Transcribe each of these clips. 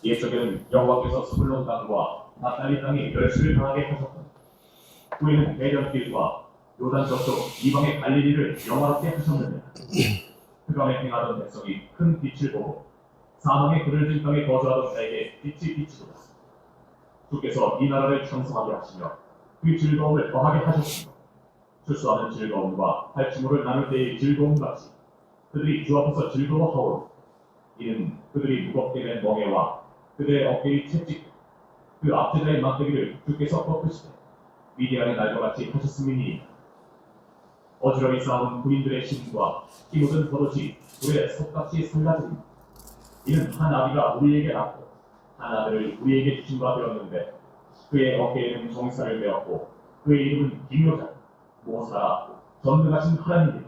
옛적에는 여호와께서 스불론 땅과 naphtali 땅에 멸시를 당하게 하셨고 후에는 대전길과 요단 저쪽 이방의 갈릴리를 영화롭게 하셨느니라. 흑암에 행하던 백성이 큰 빛을 보고 사망의 그늘 진 땅에 거주하던 자에게 빛이 비치도다. 주께서 이 나라를昌盛하게 하시며 그 즐거움을 더하게 하셨으며 출소하는 즐거움과 탈취물을 나눌 때의 즐거움같이 그들이 주 앞에서 즐거워하오로. 이는 그들이 무겁게 된 멍에와 그들의 어깨의 채찍 그 압제자의 막대기를 주께서 꺾으시되 미디안의 날과 같이 하셨음이니 어지러이 싸운 군인들의 힘과 힘없는 버릇이 불에 석같이 살라지니 이는 한 아비가 우리에게 낳고 한 아들을 우리에게 주신 바 되었는데 그의 어깨에는 정사를 베었고 그의 이름은 기묘자 모사라 전능하신 하나님이라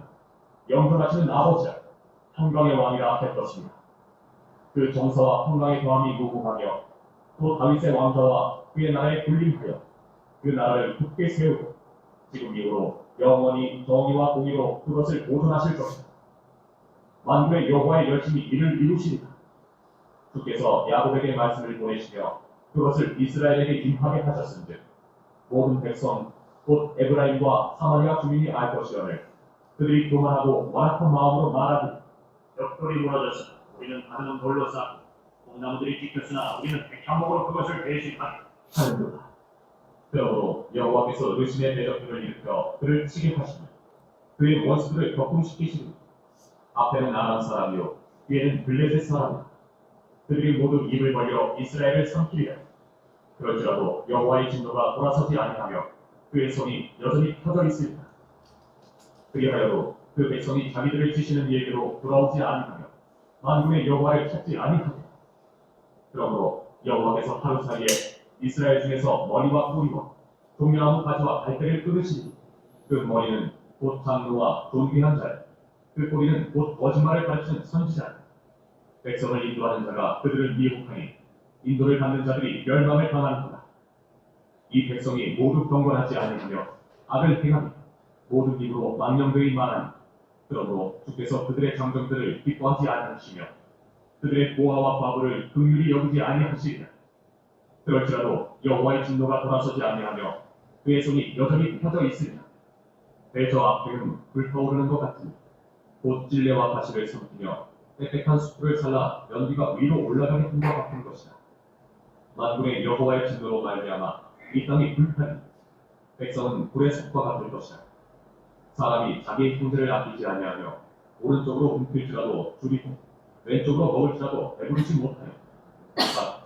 영존하시는 아버지라 평강의 왕이라 할 것입니다. 그 정사와 평강의 더함이 무궁하며 또 다윗의 왕좌와 그의 나라에 군림하여 그 나라를 굳게 세우고 지금 이후로 영원히 정의와 공의로 그것을 보존하실 것이다. 만군의 여호와의 열심히 이를 이루시리라. 주께서 야곱에게 말씀을 보내시며 그것을 이스라엘에게 임하게 하셨은즉 모든 백성 곧 에브라임과 사마리아 주민이 알 것이오늘 그들이 교만하고 완악한 마음으로 말하기 벽돌이 무너졌으나 우리는 다른 돌로 쌓고 뽕나무들이 찍혔으나 우리는 백향목으로 그것을 대신하리 하는도다. 그러므로 여호와께서 의심의 대적들을 일으켜 그를 치게 하시며 그의 원수들을 격분시키시니 앞에는 아람 사람이요 뒤에는 블레셋 사람이다. 그들이 모두 입을 벌려 이스라엘을 삼키리라. 그럴지라도 여호와의 진노가 돌아서지 아니하며 그의 손이 여전히 펴져 있으리라. 그리하여도 그 백성이 자기들을 치시는 일대로 돌아오지 아니하며 만군의 여호와를 찾지 아니하리라. 그러므로 여호와께서 하루 사이에 이스라엘 중에서 머리와 뿌리와 종려나무 가지와 갈대를 끊으시니 그 머리는 곧 장로와 존귀한 자라 그 뿌리는 곧 거짓말을 가르치는 선지자라. 백성을 인도하는 자가 그들을 미혹하니 인도를 받는 자들이 멸망을 당하는구나. 이 백성이 모두 경건하지 아니하며 악을 행하며 모든 입으로 망령되이 말하니 그러므로 주께서 그들의 장정들을 기뻐하지 아니하시며 그들의 고아와 과부를 긍휼히 여기지 아니하시리라. 그럴지라도 여호와의 진노가 돌아서지 아니하며 그의 손이 여전히 펴져 있으리라. 대저 앞에는 불타오르는 것 같으니 곧 찔레와 가시를 삼키며 빽빽한 숯불을 살라 연기가 위로 올라가게 한 것 같은 것이다. 만군의 여호와의 진노로 말미암아 이 땅이 불타니 백성은 불의 섭과 같을 것이다. 사람이 자기의 형제를 아끼지 아니하며 오른쪽으로 움킬지라도 줄이고 왼쪽으로 먹을지라도 배부르지 못하여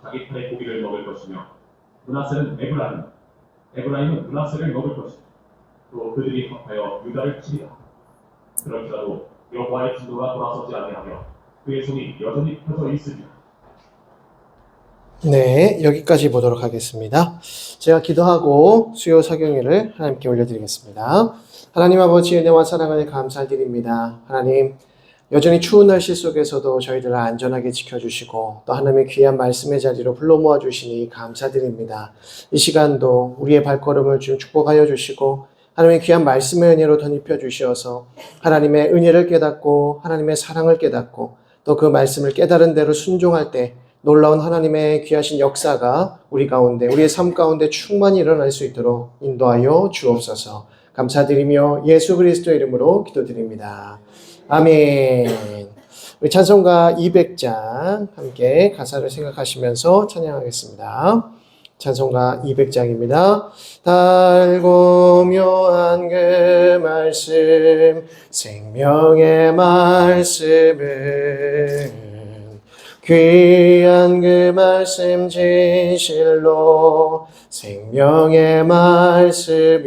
자기 팔의 고기를 먹을 것이며 므낫세는 에브라임은 므낫세를 먹을 것이다. 또 그들이 합하여 유다를 치리라. 그럴지라도 여호와의 진노가 돌아서지 아니하며 그의 손이 여전히 펴져 있으리라. 네, 여기까지 보도록 하겠습니다. 제가 기도하고 수요 사경회를 하나님께 올려드리겠습니다. 하나님 아버지 은혜와 사랑을 감사드립니다. 하나님, 여전히 추운 날씨 속에서도 저희들을 안전하게 지켜주시고 또 하나님의 귀한 말씀의 자리로 불러 모아주시니 감사드립니다. 이 시간도 우리의 발걸음을 좀 축복하여 주시고 하나님의 귀한 말씀의 은혜로 덧입혀 주시어서 하나님의 은혜를 깨닫고 하나님의 사랑을 깨닫고 또 그 말씀을 깨달은 대로 순종할 때 놀라운 하나님의 귀하신 역사가 우리 가운데, 우리의 삶 가운데 충만히 일어날 수 있도록 인도하여 주옵소서. 감사드리며 예수 그리스도의 이름으로 기도드립니다. 아멘. 우리 찬송가 200장 함께 가사를 생각하시면서 찬양하겠습니다. 찬송가 200장입니다. 달고 묘한 그 말씀, 생명의 말씀은 귀한 그 말씀 진실로 생명의 말씀이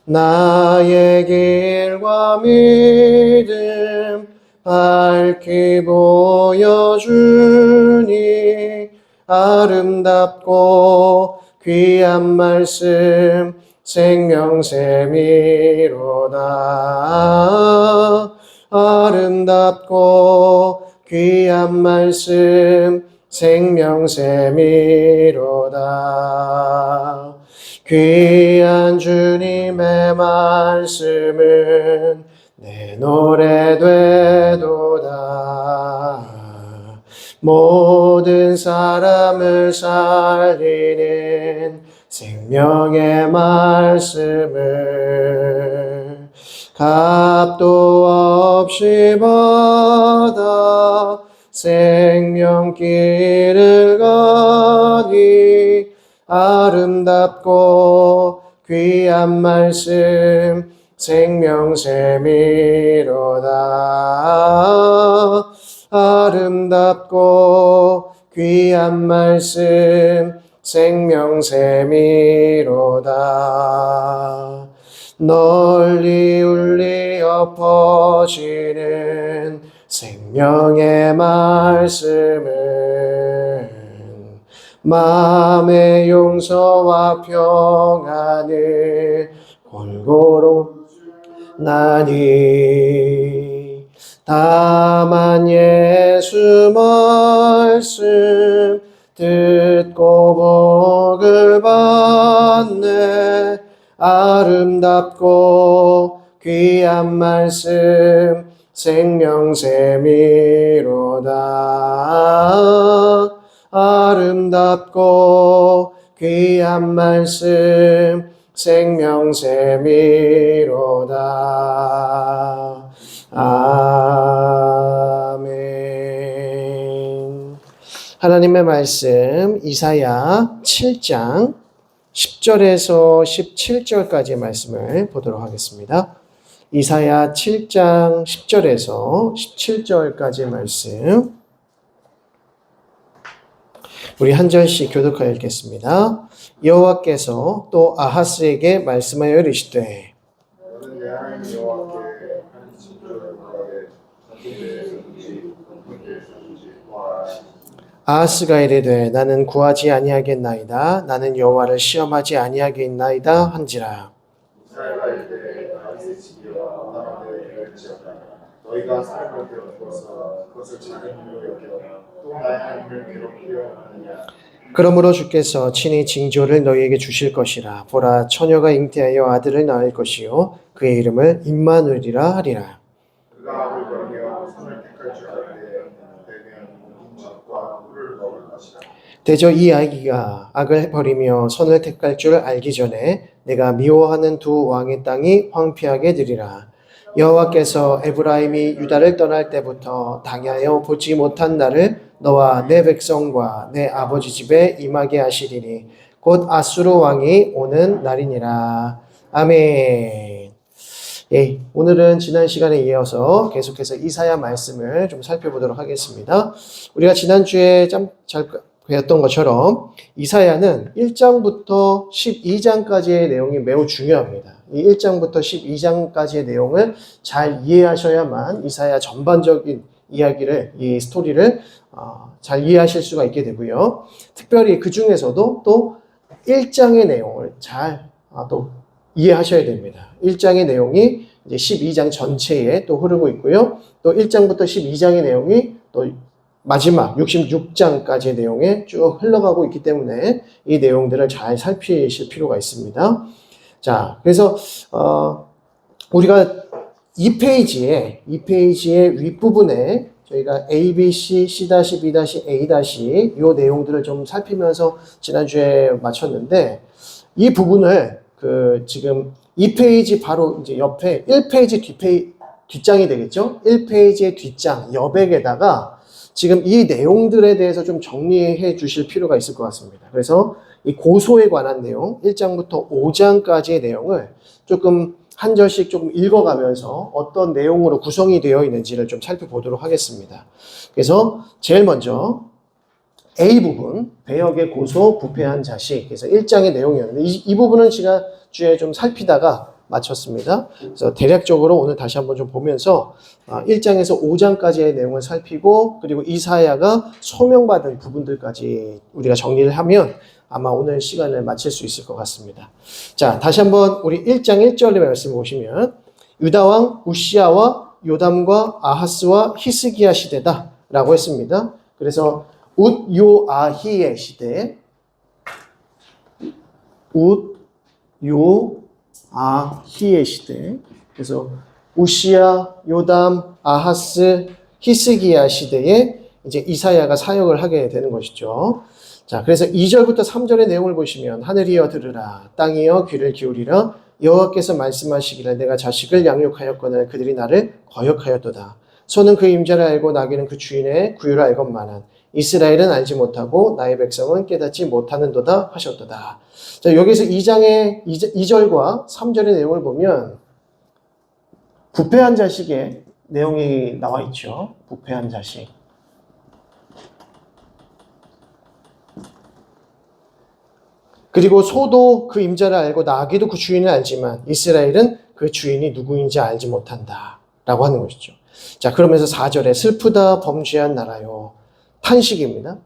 나의 길과 믿음 밝히 보여주니 아름답고 귀한 말씀 생명샘이로다. 아름답고 귀한 말씀 생명샘이로다. 귀한 주님의 말씀은 내 노래 되도다. 모든 사람을 살리는 생명의 말씀을 값도 없이 받아 생명길을 가니 아름답고 귀한 말씀 생명샘이로다. 아름답고 귀한 말씀 생명샘이로다. 널리 울리어 퍼지는 생명의 말씀은 마음의 용서와 평안을 골고루 나니 다만 예수 말씀 듣고 복을 받네. 아름답고 귀한 말씀 생명샘이로다. 아름답고 귀한 말씀 생명샘이로다. 아멘. 하나님의 말씀 이사야 7장 10절에서 17절까지의 말씀을 보도록 하겠습니다. 이사야 7장 10절에서 17절까지의 말씀 우리 한 절씩 교독하여 읽겠습니다. 여호와께서 또 아하스에게 말씀하여 이르시되 아하스가 이르되 나는 구하지 아니하겠나이다. 나는 여호와를 시험하지 아니하겠나이다 한지라. 너희가 사람을 괴롭혀서 그것을 작은 일로 여겨 또 나의 하나님을 괴롭히려 하느냐. 그러므로 주께서 친히 징조를 너희에게 주실 것이라. 보라, 처녀가 잉태하여 아들을 낳을 것이요 그의 이름을 임마누엘이라 하리라. 그가 악을 버리며 선을 택할 줄 알되 되면 인적과 꿀을 먹을 것이라. 대저 이 아기가 악을 버리며 선을 택할 줄 알기 전에 내가 미워하는 두 왕의 땅이 황폐하게 되리라. 여호와께서 에브라임이 유다를 떠날 때부터 당하여 보지 못한 날을 너와 내 백성과 내 아버지 집에 임하게 하시리니 곧 아수르 왕이 오는 날이니라. 아멘. 예, 오늘은 지난 시간에 이어서 계속해서 이사야 말씀을 좀 살펴보도록 하겠습니다. 우리가 지난주에 잘 배웠던 것처럼 이사야는 1장부터 12장까지의 내용이 매우 중요합니다. 이 1장부터 12장까지의 내용을 잘 이해하셔야만 이사야 전반적인 이야기를, 이 스토리를 잘 이해하실 수가 있게 되고요. 특별히 그 중에서도 또 1장의 내용을 잘 또 이해하셔야 됩니다. 1장의 내용이 이제 12장 전체에 또 흐르고 있고요. 또 1장부터 12장의 내용이 또 마지막 66장까지의 내용에 쭉 흘러가고 있기 때문에 이 내용들을 잘 살피실 필요가 있습니다. 자, 그래서 우리가 이 페이지의 윗부분에 저희가 A, B, C, C-, B-, A- 이 내용들을 좀 살피면서 지난주에 마쳤는데 이 부분을 지금 이 페이지 바로 이제 옆에 1페이지 뒷장이 되겠죠? 1페이지의 뒷장, 여백에다가 지금 이 내용들에 대해서 좀 정리해 주실 필요가 있을 것 같습니다. 그래서 이 고소에 관한 내용, 1장부터 5장까지의 내용을 조금 한 절씩 조금 읽어가면서 어떤 내용으로 구성이 되어 있는지를 좀 살펴보도록 하겠습니다. 그래서 제일 먼저 A 부분, 배역의 고소, 부패한 자식. 그래서 1장의 내용이었는데 이 부분은 지난주에 좀 살피다가 마쳤습니다. 그래서 대략적으로 오늘 다시 한번 좀 보면서 1장에서 5장까지의 내용을 살피고 그리고 이사야가 소명받은 부분들까지 우리가 정리를 하면 아마 오늘 시간을 마칠 수 있을 것 같습니다. 자, 다시 한번 우리 1장 1절의 말씀을 보시면 유다왕 우시아와 요담과 아하스와 히스기야 시대다 라고 했습니다. 그래서 웃요아히의 시대, 웃요아히의 시대. 그래서 우시아, 요담, 아하스, 히스기야 시대에 이제 이사야가 사역을 하게 되는 것이죠. 자, 그래서 2절부터 3절의 내용을 보시면 하늘이여 들으라, 땅이여 귀를 기울이라, 여호와께서 말씀하시기를 내가 자식을 양육하였거늘 그들이 나를 거역하였도다. 소는 그 임자를 알고 나귀는 그 주인의 구유를 알건만은 이스라엘은 알지 못하고 나의 백성은 깨닫지 못하는도다 하셨도다. 자, 여기서 2장의 2절과 3절의 내용을 보면 부패한 자식의 내용이 나와 있죠. 부패한 자식. 그리고 소도 그 임자를 알고 나귀도 그 주인을 알지만 이스라엘은 그 주인이 누구인지 알지 못한다 라고 하는 것이죠. 자, 그러면서 4절에 슬프다 범죄한 나라요. 탄식입니다.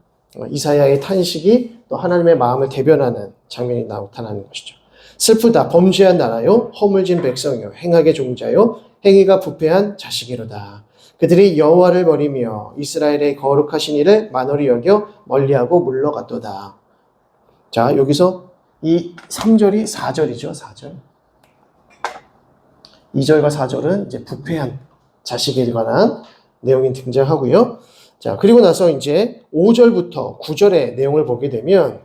이사야의 탄식이 또 하나님의 마음을 대변하는 장면이 나타나는 것이죠. 슬프다 범죄한 나라요, 허물진 백성이요, 행악의 종자요, 행위가 부패한 자식이로다. 그들이 여호와를 버리며 이스라엘의 거룩하신 이를 만홀히 여겨 멀리하고 물러갔도다. 자, 여기서 이 3절이 4절이죠. 4절. 2절과 4절은 이제 부패한 자식에 관한 내용이 등장하고요. 자, 그리고 나서 이제 5절부터 9절의 내용을 보게 되면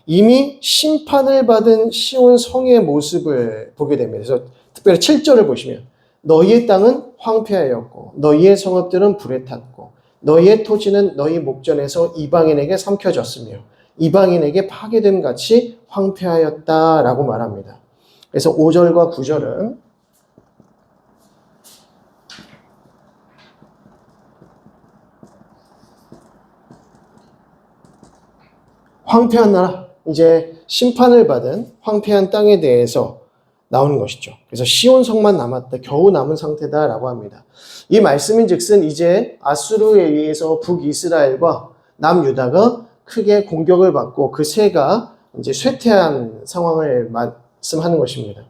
이미 심판을 받은 시온 성의 모습을 보게 됩니다. 그래서 특별히 7절을 보시면 너희의 땅은 황폐하였고 너희의 성읍들은 불에 탔고 너희의 토지는 너희 목전에서 이방인에게 삼켜졌으며 이방인에게 파괴됨 같이 황폐하였다라고 말합니다. 그래서 5절과 9절은 황폐한 나라, 이제 심판을 받은 황폐한 땅에 대해서 나오는 것이죠. 그래서 시온 성만 남았다, 겨우 남은 상태다라고 합니다. 이 말씀인즉슨 이제 아수르에 의해서 북이스라엘과 남유다가 크게 공격을 받고 그 세가 이제 쇠퇴한 상황을 말씀하는 것입니다.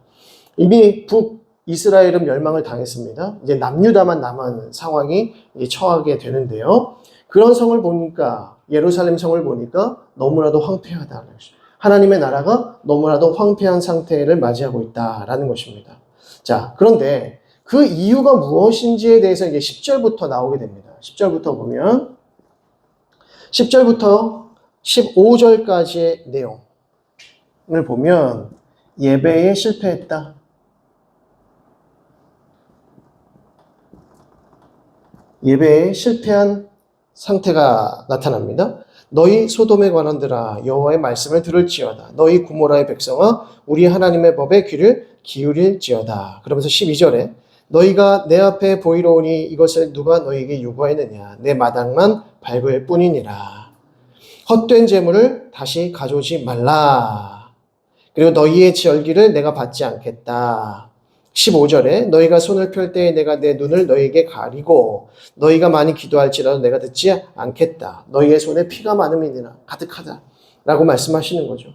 이미 북이스라엘은 멸망을 당했습니다. 이제 남유다만 남은 상황이 처하게 되는데요. 그런 성을 보니까, 예루살렘 성을 보니까 너무나도 황폐하다는 것이죠. 하나님의 나라가 너무나도 황폐한 상태를 맞이하고 있다라는 것입니다. 자, 그런데 그 이유가 무엇인지에 대해서 이제 10절부터 나오게 됩니다. 10절부터 보면 10절부터 15절까지의 내용을 보면 예배에 실패했다. 예배에 실패한 상태가 나타납니다. 너희 소돔의 관원들아 여호와의 말씀을 들을지어다. 너희 고모라의 백성아 우리 하나님의 법에 귀를 기울일지어다. 그러면서 12절에 너희가 내 앞에 보이러 오니 이것을 누가 너희에게 요구하였느냐. 내 마당만 밟을 뿐이니라. 헛된 재물을 다시 가져오지 말라. 그리고 너희의 절기를 내가 받지 않겠다. 15절에 너희가 손을 펼 때에 내가 내 눈을 너희에게 가리고 너희가 많이 기도할지라도 내가 듣지 않겠다. 너희의 손에 피가 많음이니라 가득하다 라고 말씀하시는 거죠.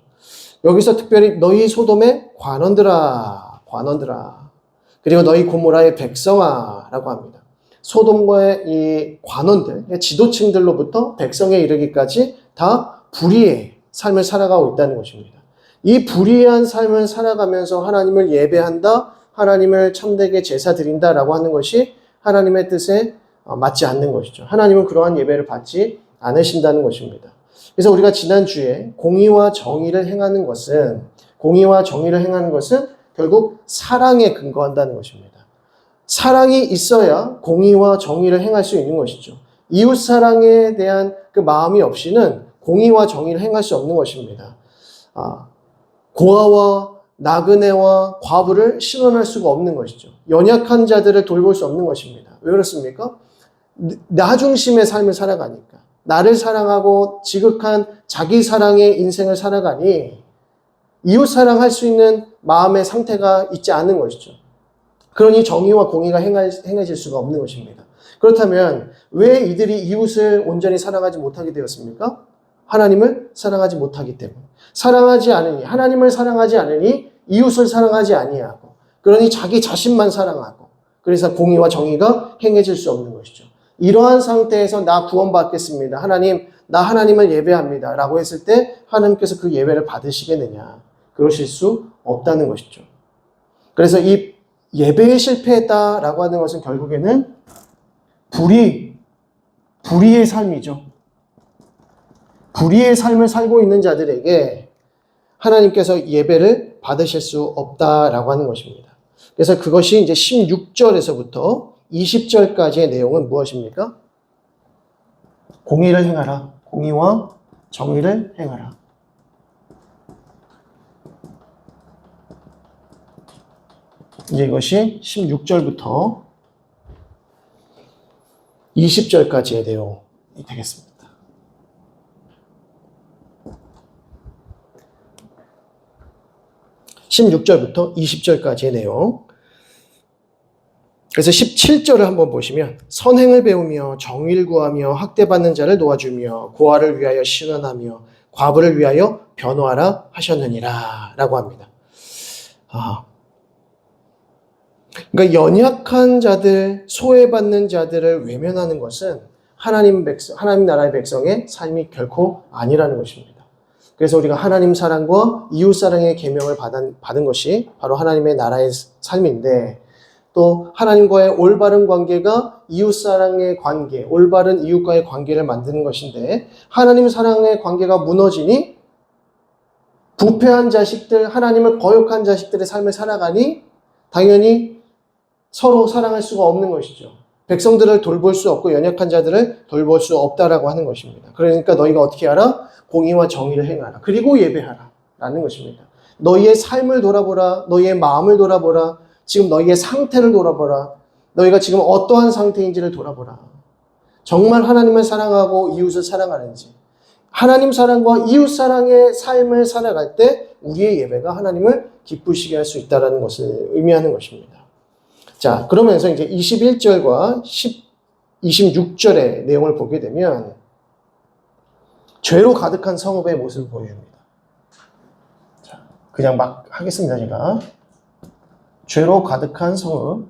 여기서 특별히 너희 소돔의 관원들아 그리고 너희 고모라의 백성아 라고 합니다. 소돔과의 이 관원들, 지도층들로부터 백성에 이르기까지 다 불의의 삶을 살아가고 있다는 것입니다. 이 불의한 삶을 살아가면서 하나님을 예배한다, 하나님을 참되게 제사 드린다라고 하는 것이 하나님의 뜻에 맞지 않는 것이죠. 하나님은 그러한 예배를 받지 않으신다는 것입니다. 그래서 우리가 지난주에 공의와 정의를 행하는 것은 결국 사랑에 근거한다는 것입니다. 사랑이 있어야 공의와 정의를 행할 수 있는 것이죠. 이웃 사랑에 대한 그 마음이 없이는 공의와 정의를 행할 수 없는 것입니다. 고아와 나그네와 과부를 신원할 수가 없는 것이죠. 연약한 자들을 돌볼 수 없는 것입니다. 왜 그렇습니까? 나 중심의 삶을 살아가니까. 나를 사랑하고 지극한 자기 사랑의 인생을 살아가니 이웃 사랑할 수 있는 마음의 상태가 있지 않은 것이죠. 그러니 정의와 공의가 행해질 수가 없는 것입니다. 그렇다면 왜 이들이 이웃을 온전히 사랑하지 못하게 되었습니까? 하나님을 사랑하지 못하기 때문에. 하나님을 사랑하지 않으니 이웃을 사랑하지 아니하고, 그러니 자기 자신만 사랑하고, 그래서 공의와 정의가 행해질 수 없는 것이죠. 이러한 상태에서 나 구원받겠습니다. 하나님, 나 하나님을 예배합니다. 라고 했을 때 하나님께서 그 예배를 받으시겠느냐? 그러실 수 없다는 것이죠. 그래서 이 예배에 실패했다라고 하는 것은 결국에는 불의, 불의의 삶이죠. 불의의 삶을 살고 있는 자들에게 하나님께서 예배를 받으실 수 없다라고 하는 것입니다. 그래서 그것이 이제 16절에서부터 20절까지의 내용은 무엇입니까? 공의를 행하라. 공의와 정의를 행하라. 이제 이것이 16절부터 20절까지의 내용이 되겠습니다. (16절부터) (20절까지의) 내용. 그래서 17절을 한번 보시면 선행을 배우며 정의를 구하며 학대받는 자를 도와주며 고아를 위하여 신원하며 과부를 위하여 변호하라 하셨느니라 라고 합니다. 그러니까 연약한 자들, 소외받는 자들을 외면하는 것은 하나님 나라의 백성의 삶이 결코 아니라는 것입니다. 그래서 우리가 하나님 사랑과 이웃 사랑의 계명을 받은 것이 바로 하나님의 나라의 삶인데, 또 하나님과의 올바른 관계가 이웃 사랑의 관계, 올바른 이웃과의 관계를 만드는 것인데, 하나님 사랑의 관계가 무너지니 부패한 자식들, 하나님을 거역한 자식들의 삶을 살아가니 당연히 서로 사랑할 수가 없는 것이죠. 백성들을 돌볼 수 없고 연약한 자들을 돌볼 수 없다라고 하는 것입니다. 그러니까 너희가 어떻게 하라? 공의와 정의를 행하라. 그리고 예배하라 라는 것입니다. 너희의 삶을 돌아보라. 너희의 마음을 돌아보라. 지금 너희의 상태를 돌아보라. 너희가 지금 어떠한 상태인지를 돌아보라. 정말 하나님을 사랑하고 이웃을 사랑하는지, 하나님 사랑과 이웃 사랑의 삶을 살아갈 때 우리의 예배가 하나님을 기쁘시게 할 수 있다는 것을 의미하는 것입니다. 자, 그러면서 이제 21절과 26절의 내용을 보게 되면 죄로 가득한 성읍의 모습을 보여줍니다. 자, 그냥 막 하겠습니다, 제가. 죄로 가득한 성읍.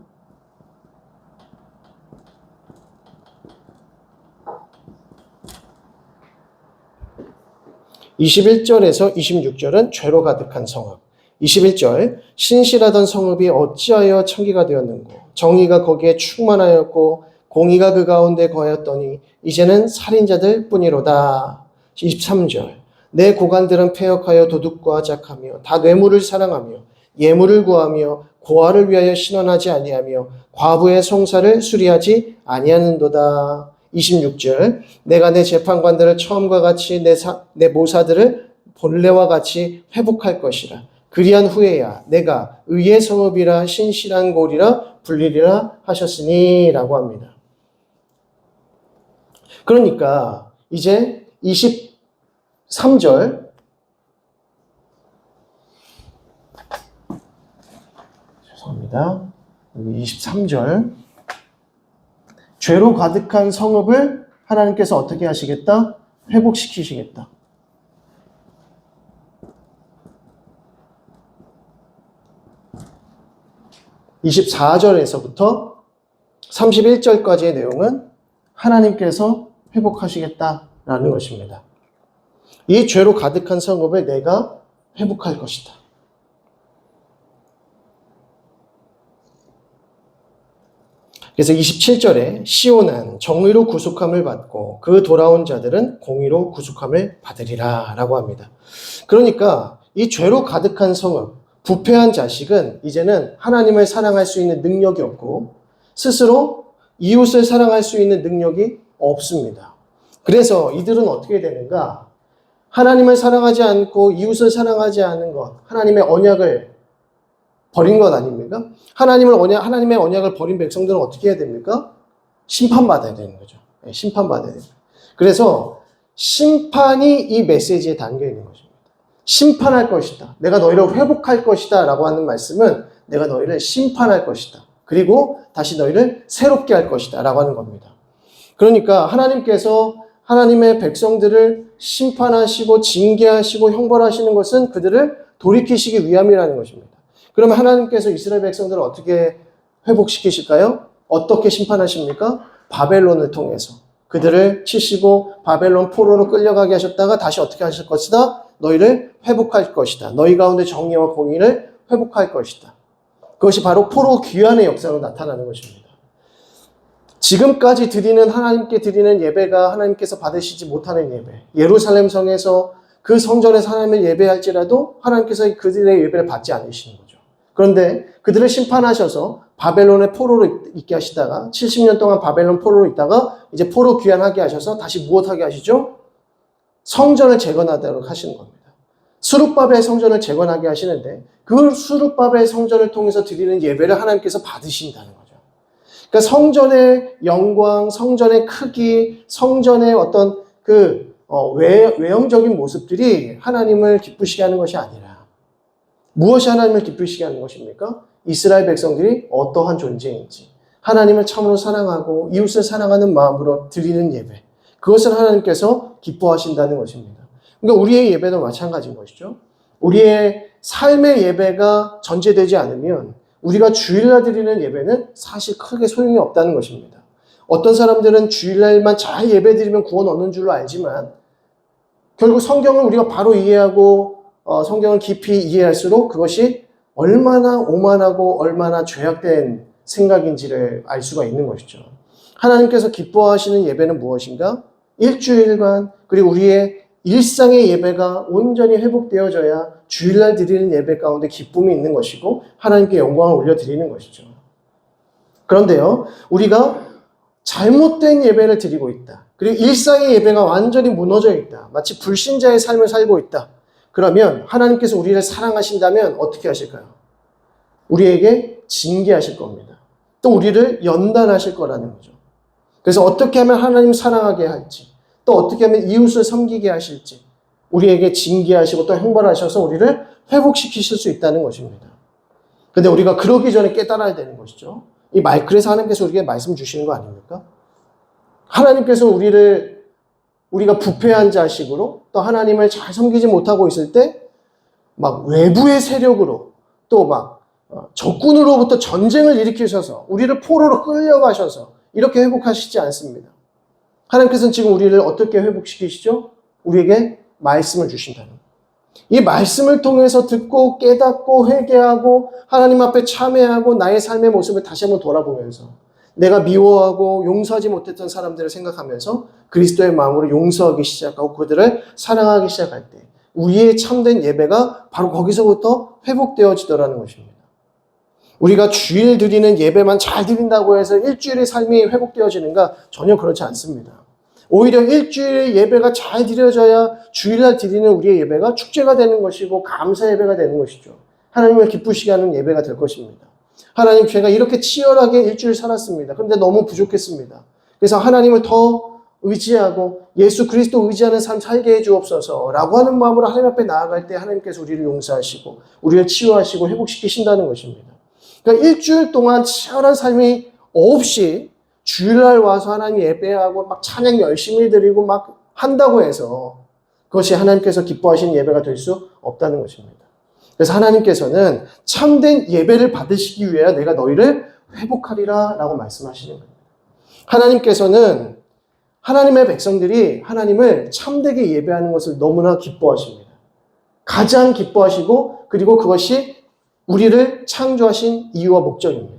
(21절에서) (26절은) 죄로 가득한 성읍. 21절, 신실하던 성읍이 어찌하여 창기가 되었는고, 정의가 거기에 충만하였고 공의가 그 가운데 거하였더니 이제는 살인자들 뿐이로다. 23절, 내 고관들은 패역하여 도둑과 짝하며 다 뇌물을 사랑하며 예물을 구하며 고아를 위하여 신원하지 아니하며 과부의 송사를 수리하지 아니하는도다. 26절, 내가 내 재판관들을 처음과 같이 내 모사들을 본래와 같이 회복할 것이라. 그리한 후에야 내가 의의 성읍이라 신실한 골이라 불리리라 하셨으니 라고 합니다. 그러니까 이제 23절, 죄송합니다. 23절, 죄로 가득한 성읍을 하나님께서 어떻게 하시겠다? 회복시키시겠다. 24절에서부터 31절까지의 내용은 하나님께서 회복하시겠다라는 것입니다. 이 죄로 가득한 성읍을 내가 회복할 것이다. 그래서 27절에 시온은 정의로 구속함을 받고 그 돌아온 자들은 공의로 구속함을 받으리라 라고 합니다. 그러니까 이 죄로 가득한 성읍, 부패한 자식은 이제는 하나님을 사랑할 수 있는 능력이 없고 스스로 이웃을 사랑할 수 있는 능력이 없습니다. 그래서 이들은 어떻게 되는가? 하나님을 사랑하지 않고 이웃을 사랑하지 않은 것, 하나님의 언약을 버린 것 아닙니까? 하나님의 언약을 버린 백성들은 어떻게 해야 됩니까? 심판받아야 되는 거죠. 심판받아야 됩니다. 그래서 심판이 이 메시지에 담겨 있는 것입니다. 심판할 것이다. 내가 너희를 회복할 것이다. 라고 하는 말씀은 내가 너희를 심판할 것이다. 그리고 다시 너희를 새롭게 할 것이다. 라고 하는 겁니다. 그러니까 하나님께서 하나님의 백성들을 심판하시고 징계하시고 형벌하시는 것은 그들을 돌이키시기 위함이라는 것입니다. 그러면 하나님께서 이스라엘 백성들을 어떻게 회복시키실까요? 어떻게 심판하십니까? 바벨론을 통해서 그들을 치시고 바벨론 포로로 끌려가게 하셨다가 다시 어떻게 하실 것이다? 너희를 회복할 것이다. 너희 가운데 정의와 공의를 회복할 것이다. 그것이 바로 포로 귀환의 역사로 나타나는 것입니다. 지금까지 드리는 하나님께 드리는 예배가 하나님께서 받으시지 못하는 예배. 예루살렘 성에서 그 성전에서 하나님을 예배할지라도 하나님께서 그들의 예배를 받지 않으시는 거죠. 그런데 그들을 심판하셔서 바벨론의 포로로 있게 하시다가 70년 동안 바벨론 포로로 있다가 이제 포로 귀환하게 하셔서 다시 무엇하게 하시죠? 성전을 재건하도록 하시는 겁니다. 수룹바벨 성전을 재건하게 하시는데 그 수룹바벨 성전을 통해서 드리는 예배를 하나님께서 받으신다는 거죠. 그러니까 성전의 영광, 성전의 크기, 성전의 어떤 외형적인 모습들이 하나님을 기쁘시게 하는 것이 아니라 무엇이 하나님을 기쁘시게 하는 것입니까? 이스라엘 백성들이 어떠한 존재인지 하나님을 참으로 사랑하고 이웃을 사랑하는 마음으로 드리는 예배, 그것을 하나님께서 기뻐하신다는 것입니다. 그러니까 우리의 예배도 마찬가지인 것이죠. 우리의 삶의 예배가 전제되지 않으면 우리가 주일날 드리는 예배는 사실 크게 소용이 없다는 것입니다. 어떤 사람들은 주일날만 잘 예배 드리면 구원 얻는 줄로 알지만 결국 성경을 우리가 바로 이해하고 성경을 깊이 이해할수록 그것이 얼마나 오만하고 얼마나 죄악된 생각인지를 알 수가 있는 것이죠. 하나님께서 기뻐하시는 예배는 무엇인가? 일주일간 그리고 우리의 일상의 예배가 온전히 회복되어져야 주일날 드리는 예배 가운데 기쁨이 있는 것이고 하나님께 영광을 올려드리는 것이죠. 그런데요, 우리가 잘못된 예배를 드리고 있다. 그리고 일상의 예배가 완전히 무너져 있다. 마치 불신자의 삶을 살고 있다. 그러면 하나님께서 우리를 사랑하신다면 어떻게 하실까요? 우리에게 징계하실 겁니다. 또 우리를 연단하실 거라는 거죠. 그래서 어떻게 하면 하나님 사랑하게 할지, 또 어떻게 하면 이웃을 섬기게 하실지 우리에게 징계하시고 또 형벌하셔서 우리를 회복시키실 수 있다는 것입니다. 근데 우리가 그러기 전에 깨달아야 되는 것이죠. 그래서 하나님께서 우리에게 말씀 주시는 거 아닙니까? 하나님께서 우리가 부패한 자식으로 또 하나님을 잘 섬기지 못하고 있을 때 막 외부의 세력으로 또 막 적군으로부터 전쟁을 일으키셔서 우리를 포로로 끌려가셔서 이렇게 회복하시지 않습니다. 하나님께서는 지금 우리를 어떻게 회복시키시죠? 우리에게 말씀을 주신다는 거예요. 이 말씀을 통해서 듣고 깨닫고 회개하고 하나님 앞에 참회하고 나의 삶의 모습을 다시 한번 돌아보면서 내가 미워하고 용서하지 못했던 사람들을 생각하면서 그리스도의 마음으로 용서하기 시작하고 그들을 사랑하기 시작할 때 우리의 참된 예배가 바로 거기서부터 회복되어지더라는 것입니다. 우리가 주일 드리는 예배만 잘 드린다고 해서 일주일의 삶이 회복되어지는가? 전혀 그렇지 않습니다. 오히려 일주일의 예배가 잘 드려져야 주일날 드리는 우리의 예배가 축제가 되는 것이고 감사 예배가 되는 것이죠. 하나님을 기쁘시게 하는 예배가 될 것입니다. 하나님, 제가 이렇게 치열하게 일주일 살았습니다. 그런데 너무 부족했습니다. 그래서 하나님을 더 의지하고 예수 그리스도 의지하는 삶 살게 해주옵소서 라고 하는 마음으로 하나님 앞에 나아갈 때 하나님께서 우리를 용서하시고 우리를 치유하시고 회복시키신다는 것입니다. 그러니까 일주일 동안 치열한 삶이 없이 주일날 와서 하나님 예배하고 막 찬양 열심히 드리고 막 한다고 해서 그것이 하나님께서 기뻐하시는 예배가 될 수 없다는 것입니다. 그래서 하나님께서는 참된 예배를 받으시기 위해 내가 너희를 회복하리라 라고 말씀하시는 겁니다. 하나님께서는 하나님의 백성들이 하나님을 참되게 예배하는 것을 너무나 기뻐하십니다. 가장 기뻐하시고 그리고 그것이 우리를 창조하신 이유와 목적입니다.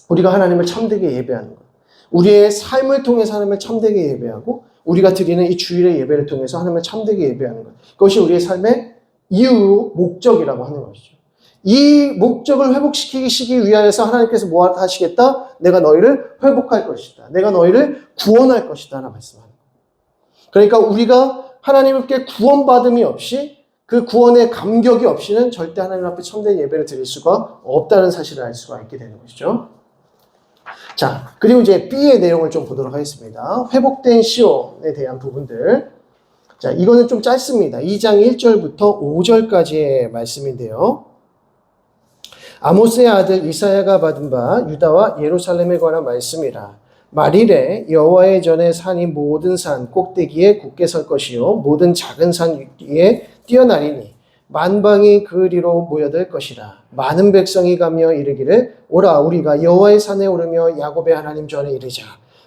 우리가 하나님을 참되게 예배하는 것. 우리의 삶을 통해서 하나님을 참되게 예배하고 우리가 드리는 이 주일의 예배를 통해서 하나님을 참되게 예배하는 것. 그것이 우리의 삶의 이유, 목적이라고 하는 것이죠. 이 목적을 회복시키기 위하여서 하나님께서 뭐 하시겠다? 내가 너희를 회복할 것이다. 내가 너희를 구원할 것이다. 라고 말씀하는 거예요. 그러니까 우리가 하나님께 구원받음이 없이 그 구원의 감격이 없이는 절대 하나님 앞에 참된 예배를 드릴 수가 없다는 사실을 알 수가 있게 되는 것이죠. 자, 그리고 이제 B의 내용을 좀 보도록 하겠습니다. 회복된 시온에 대한 부분들. 자, 이거는 좀 짧습니다. 2장 1절부터 5절까지의 말씀인데요. 아모스의 아들 이사야가 받은 바 유다와 예루살렘에 관한 말씀이라. 말일에 여호와의 전에 산이 모든 산 꼭대기에 굳게 설 것이요 모든 작은 산 위에 뛰어나리니 만방이 그리로 모여들 것이라. 많은 백성이 가며 이르기를 오라 우리가 여호와의 산에 오르며 야곱의 하나님 전에 이르자.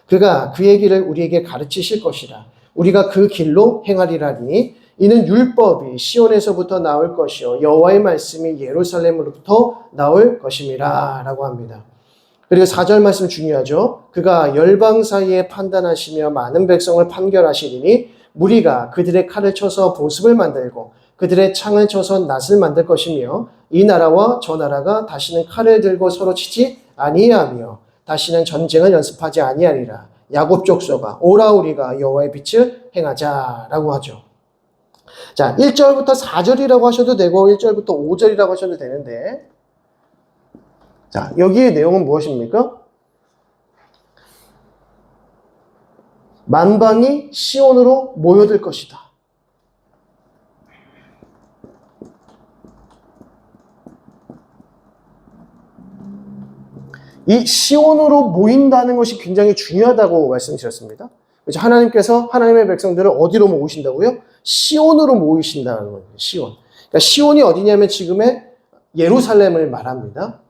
그가 그의 길을 우리에게 가르치실 것이라. 우리가 그 길로 행하리라니 이는 율법이 시온에서부터 나올 것이요 여호와의 말씀이 예루살렘으로부터 나올 것임이라 라고 합니다. 그리고 4절 말씀 중요하죠. 그가 열방 사이에 판단하시며 많은 백성을 판결하시리니 무리가 그들의 칼을 쳐서 보습을 만들고 그들의 창을 쳐서 낫을 만들 것이며 이 나라와 저 나라가 다시는 칼을 들고 서로 치지 아니하며 다시는 전쟁을 연습하지 아니하리라. 야곱 족속아 오라 우리가 여호와의 빛을 행하자라고 하죠. 자, 1절부터 4절이라고 하셔도 되고 1절부터 5절이라고 하셔도 되는데, 자, 여기의 내용은 무엇입니까? 만방이 시온으로 모여들 것이다. 이 시온으로 모인다는 것이 굉장히 중요하다고 말씀드렸습니다. 그렇죠? 하나님께서 하나님의 백성들을 어디로 모으신다고요? 시온으로 모이신다는 거예요. 시온. 그러니까 시온이 어디냐면 지금의 예루살렘을 말합니다.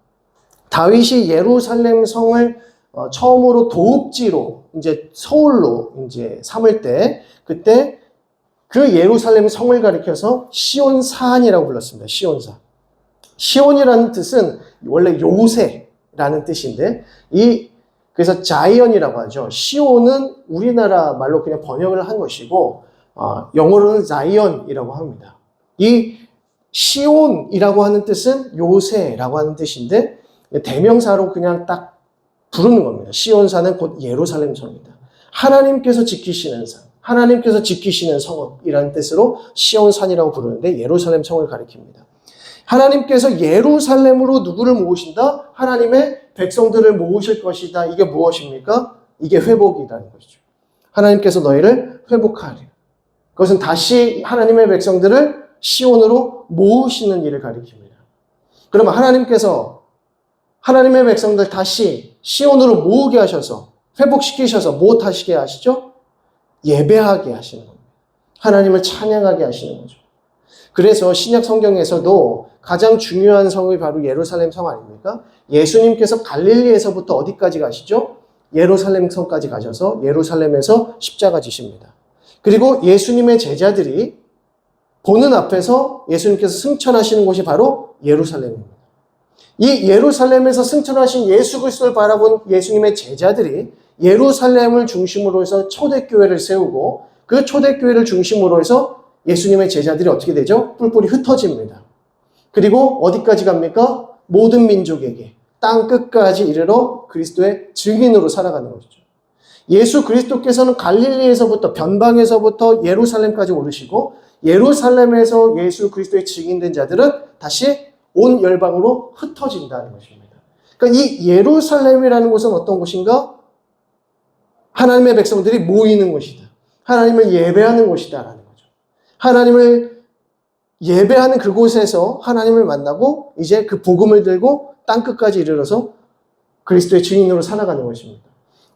다윗이 예루살렘 성을 처음으로 도읍지로 이제 서울로 이제 삼을 때 그때 그 예루살렘 성을 가리켜서 시온산이라고 불렀습니다. 시온산. 시온이라는 뜻은 원래 요새라는 뜻인데 그래서 자이언이라고 하죠. 시온은 우리나라 말로 그냥 번역을 한 것이고 영어로는 자이언이라고 합니다. 이 시온이라고 하는 뜻은 요새라고 하는 뜻인데 대명사로 그냥 딱 부르는 겁니다. 시온산은 곧 예루살렘 성입니다. 하나님께서 지키시는 산, 하나님께서 지키시는 성읍이라는 뜻으로 시온산이라고 부르는데 예루살렘 성을 가리킵니다. 하나님께서 예루살렘으로 누구를 모으신다? 하나님의 백성들을 모으실 것이다. 이게 무엇입니까? 이게 회복이라는 것이죠. 하나님께서 너희를 회복하리라. 그것은 다시 하나님의 백성들을 시온으로 모으시는 일을 가리킵니다. 그러면 하나님께서 하나님의 백성들 다시 시온으로 모으게 하셔서 회복시키셔서 무엇하시게 하시죠? 예배하게 하시는 겁니다. 하나님을 찬양하게 하시는 거죠. 그래서 신약 성경에서도 가장 중요한 성이 바로 예루살렘 성 아닙니까? 예수님께서 갈릴리에서부터 어디까지 가시죠? 예루살렘 성까지 가셔서 예루살렘에서 십자가 지십니다. 그리고 예수님의 제자들이 보는 앞에서 예수님께서 승천하시는 곳이 바로 예루살렘입니다. 이 예루살렘에서 승천하신 예수 그리스도를 바라본 예수님의 제자들이 예루살렘을 중심으로 해서 초대교회를 세우고 그 초대교회를 중심으로 해서 예수님의 제자들이 어떻게 되죠? 뿔뿔이 흩어집니다. 그리고 어디까지 갑니까? 모든 민족에게 땅 끝까지 이르러 그리스도의 증인으로 살아가는 것이죠. 예수 그리스도께서는 갈릴리에서부터 변방에서부터 예루살렘까지 오르시고 예루살렘에서 예수 그리스도의 증인된 자들은 다시 온 열방으로 흩어진다는 것입니다. 그러니까 이 예루살렘이라는 곳은 어떤 곳인가? 하나님의 백성들이 모이는 곳이다. 하나님을 예배하는 곳이다라는 거죠. 하나님을 예배하는 그곳에서 하나님을 만나고 이제 그 복음을 들고 땅끝까지 이르러서 그리스도의 증인으로 살아가는 것입니다.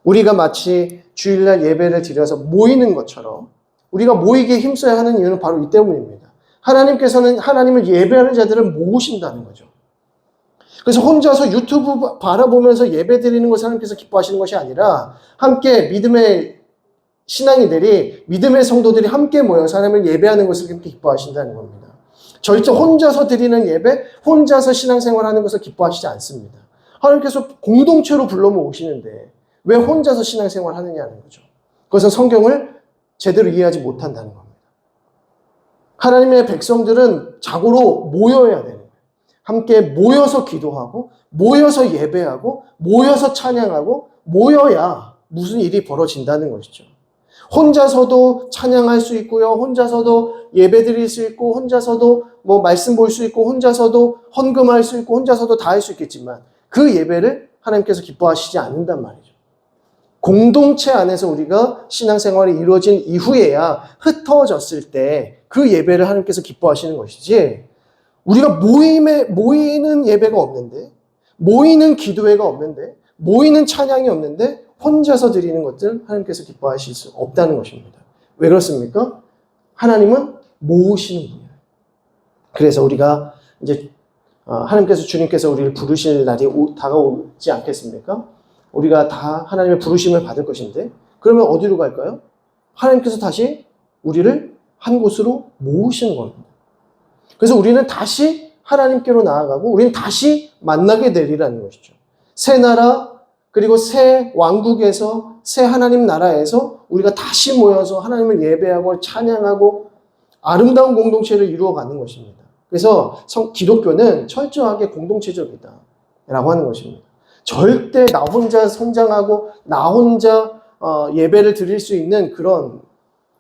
우리가 마치 주일날 예배를 드려서 모이는 것처럼 우리가 모이기에 힘써야 하는 이유는 바로 이 때문입니다. 하나님께서는 하나님을 예배하는 자들을 모으신다는 거죠. 그래서 혼자서 유튜브 바라보면서 예배 드리는 것을 하나님께서 기뻐하시는 것이 아니라 함께 믿음의 신앙이들이 믿음의 성도들이 함께 모여서 하나님을 예배하는 것을 그렇게 기뻐하신다는 겁니다. 절대 혼자서 드리는 예배, 혼자서 신앙생활하는 것을 기뻐하시지 않습니다. 하나님께서 공동체로 불러 모으시는데 왜 혼자서 신앙생활하느냐는 거죠. 그것은 성경을 제대로 이해하지 못한다는 겁니다. 하나님의 백성들은 자고로 모여야 되는 거예요. 함께 모여서 기도하고 모여서 예배하고 모여서 찬양하고 모여야 무슨 일이 벌어진다는 것이죠. 혼자서도 찬양할 수 있고요. 혼자서도 예배 드릴 수 있고 혼자서도 뭐 말씀 볼 수 있고 혼자서도 헌금할 수 있고 혼자서도 다 할 수 있겠지만 그 예배를 하나님께서 기뻐하시지 않는단 말이죠. 공동체 안에서 우리가 신앙생활이 이루어진 이후에야 흩어졌을 때 그 예배를 하나님께서 기뻐하시는 것이지 우리가 모이는 예배가 없는데 모이는 기도회가 없는데 모이는 찬양이 없는데 혼자서 드리는 것들 하나님께서 기뻐하실 수 없다는 것입니다. 왜 그렇습니까? 하나님은 모으시는 분이에요. 그래서 우리가 이제 하나님께서 주님께서 우리를 부르실 날이 다가오지 않겠습니까? 우리가 다 하나님의 부르심을 받을 것인데 그러면 어디로 갈까요? 하나님께서 다시 우리를 한 곳으로 모으시는 겁니다. 그래서 우리는 다시 하나님께로 나아가고 우리는 다시 만나게 되리라는 것이죠. 새 나라, 그리고 새 왕국에서 새 하나님 나라에서 우리가 다시 모여서 하나님을 예배하고 찬양하고 아름다운 공동체를 이루어가는 것입니다. 그래서 기독교는 철저하게 공동체적이다 라고 하는 것입니다. 절대 나 혼자 성장하고 나 혼자 예배를 드릴 수 있는 그런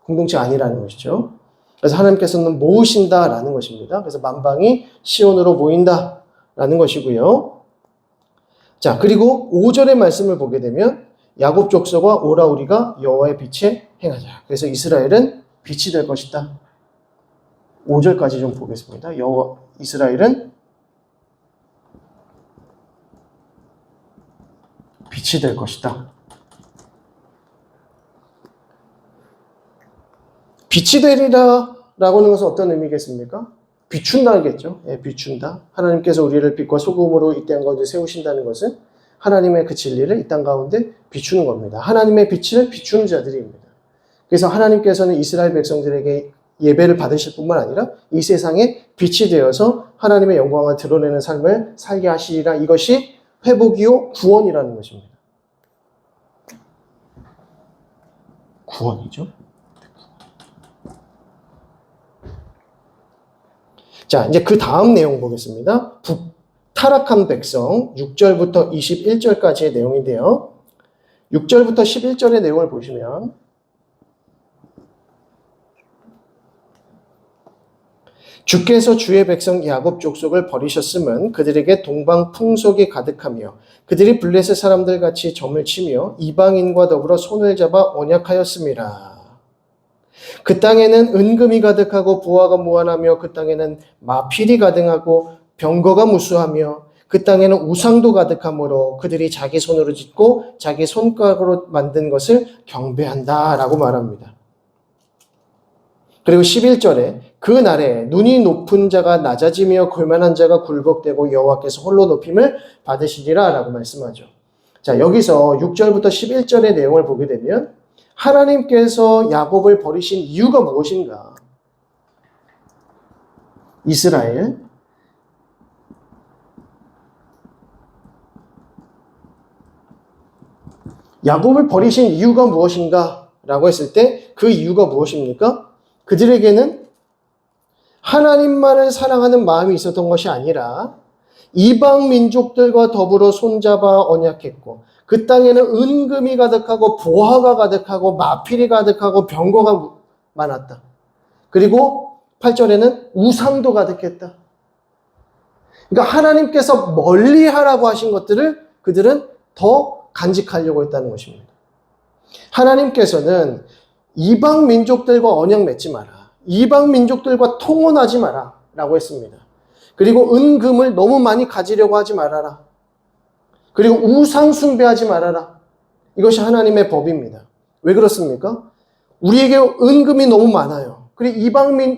공동체가 아니라는 것이죠. 그래서 하나님께서는 모으신다라는 것입니다. 그래서 만방이 시온으로 모인다라는 것이고요. 자, 그리고 5절의 말씀을 보게 되면 야곱 족속과 오라 우리가 여호와의 빛에 행하자. 그래서 이스라엘은 빛이 될 것이다. 5절까지 좀 보겠습니다. 이스라엘은 빛이 될 것이다. 빛이 되리라 라고 하는 것은 어떤 의미겠습니까? 비춘다겠죠. 예, 비춘다. 하나님께서 우리를 빛과 소금으로 이 땅 가운데 세우신다는 것은 하나님의 그 진리를 이 땅 가운데 비추는 겁니다. 하나님의 빛을 비추는 자들입니다. 그래서 하나님께서는 이스라엘 백성들에게 예배를 받으실 뿐만 아니라 이 세상에 빛이 되어서 하나님의 영광을 드러내는 삶을 살게 하시리라. 이것이 회복이요 구원이라는 것입니다. 구원이죠. 자, 이제 그 다음 내용 보겠습니다. 타락한 백성 6절부터 21절까지의 내용인데요. 6절부터 11절의 내용을 보시면 주께서 주의 백성 야곱 족속을 버리셨음은 그들에게 동방 풍속이 가득하며 그들이 블레셋 사람들 같이 점을 치며 이방인과 더불어 손을 잡아 언약하였음이라. 그 땅에는 은금이 가득하고 부하가 무한하며 그 땅에는 마필이 가득하고 병거가 무수하며 그 땅에는 우상도 가득하므로 그들이 자기 손으로 짓고 자기 손가락으로 만든 것을 경배한다 라고 말합니다. 그리고 11절에 그 날에 눈이 높은 자가 낮아지며 골만한 자가 굴복되고 여호와께서 홀로 높임을 받으시리라 라고 말씀하죠. 자, 여기서 6절부터 11절의 내용을 보게 되면 하나님께서 야곱을 버리신 이유가 무엇인가? 이스라엘, 야곱을 버리신 이유가 무엇인가? 라고 했을 때 그 이유가 무엇입니까? 그들에게는 하나님만을 사랑하는 마음이 있었던 것이 아니라 이방 민족들과 더불어 손잡아 언약했고 그 땅에는 은금이 가득하고 보화가 가득하고 마필이 가득하고 병거가 많았다. 그리고 8절에는 우상도 가득했다. 그러니까 하나님께서 멀리하라고 하신 것들을 그들은 더 간직하려고 했다는 것입니다. 하나님께서는 이방 민족들과 언약 맺지 마라. 이방 민족들과 통혼하지 마라 라고 했습니다. 그리고 은금을 너무 많이 가지려고 하지 말아라. 그리고 우상 숭배하지 말아라. 이것이 하나님의 법입니다. 왜 그렇습니까? 우리에게 은금이 너무 많아요. 그리고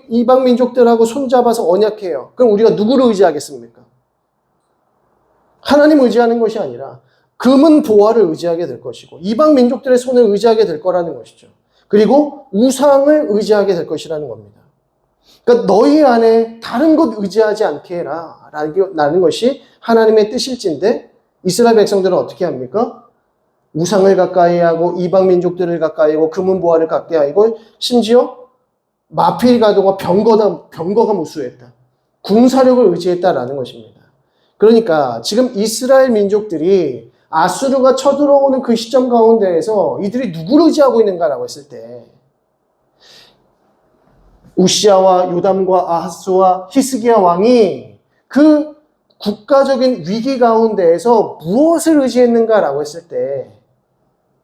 이방 민족들하고 손잡아서 언약해요. 그럼 우리가 누구를 의지하겠습니까? 하나님 의지하는 것이 아니라 금은 보화를 의지하게 될 것이고 이방 민족들의 손을 의지하게 될 거라는 것이죠. 그리고 우상을 의지하게 될 것이라는 겁니다. 그러니까 너희 안에 다른 것 의지하지 않게 해라 라는 것이 하나님의 뜻일진데 이스라엘 백성들은 어떻게 합니까? 우상을 가까이 하고 이방 민족들을 가까이 하고 금은 보화를 가까이 하고 심지어 마필이 가동과 병거가 무수했다. 군사력을 의지했다라는 것입니다. 그러니까 지금 이스라엘 민족들이 아수르가 쳐들어오는 그 시점 가운데에서 이들이 누구를 의지하고 있는가라고 했을 때 우시아와 요담과 아하스와 히스기야 왕이 그 국가적인 위기 가운데에서 무엇을 의지했는가라고 했을 때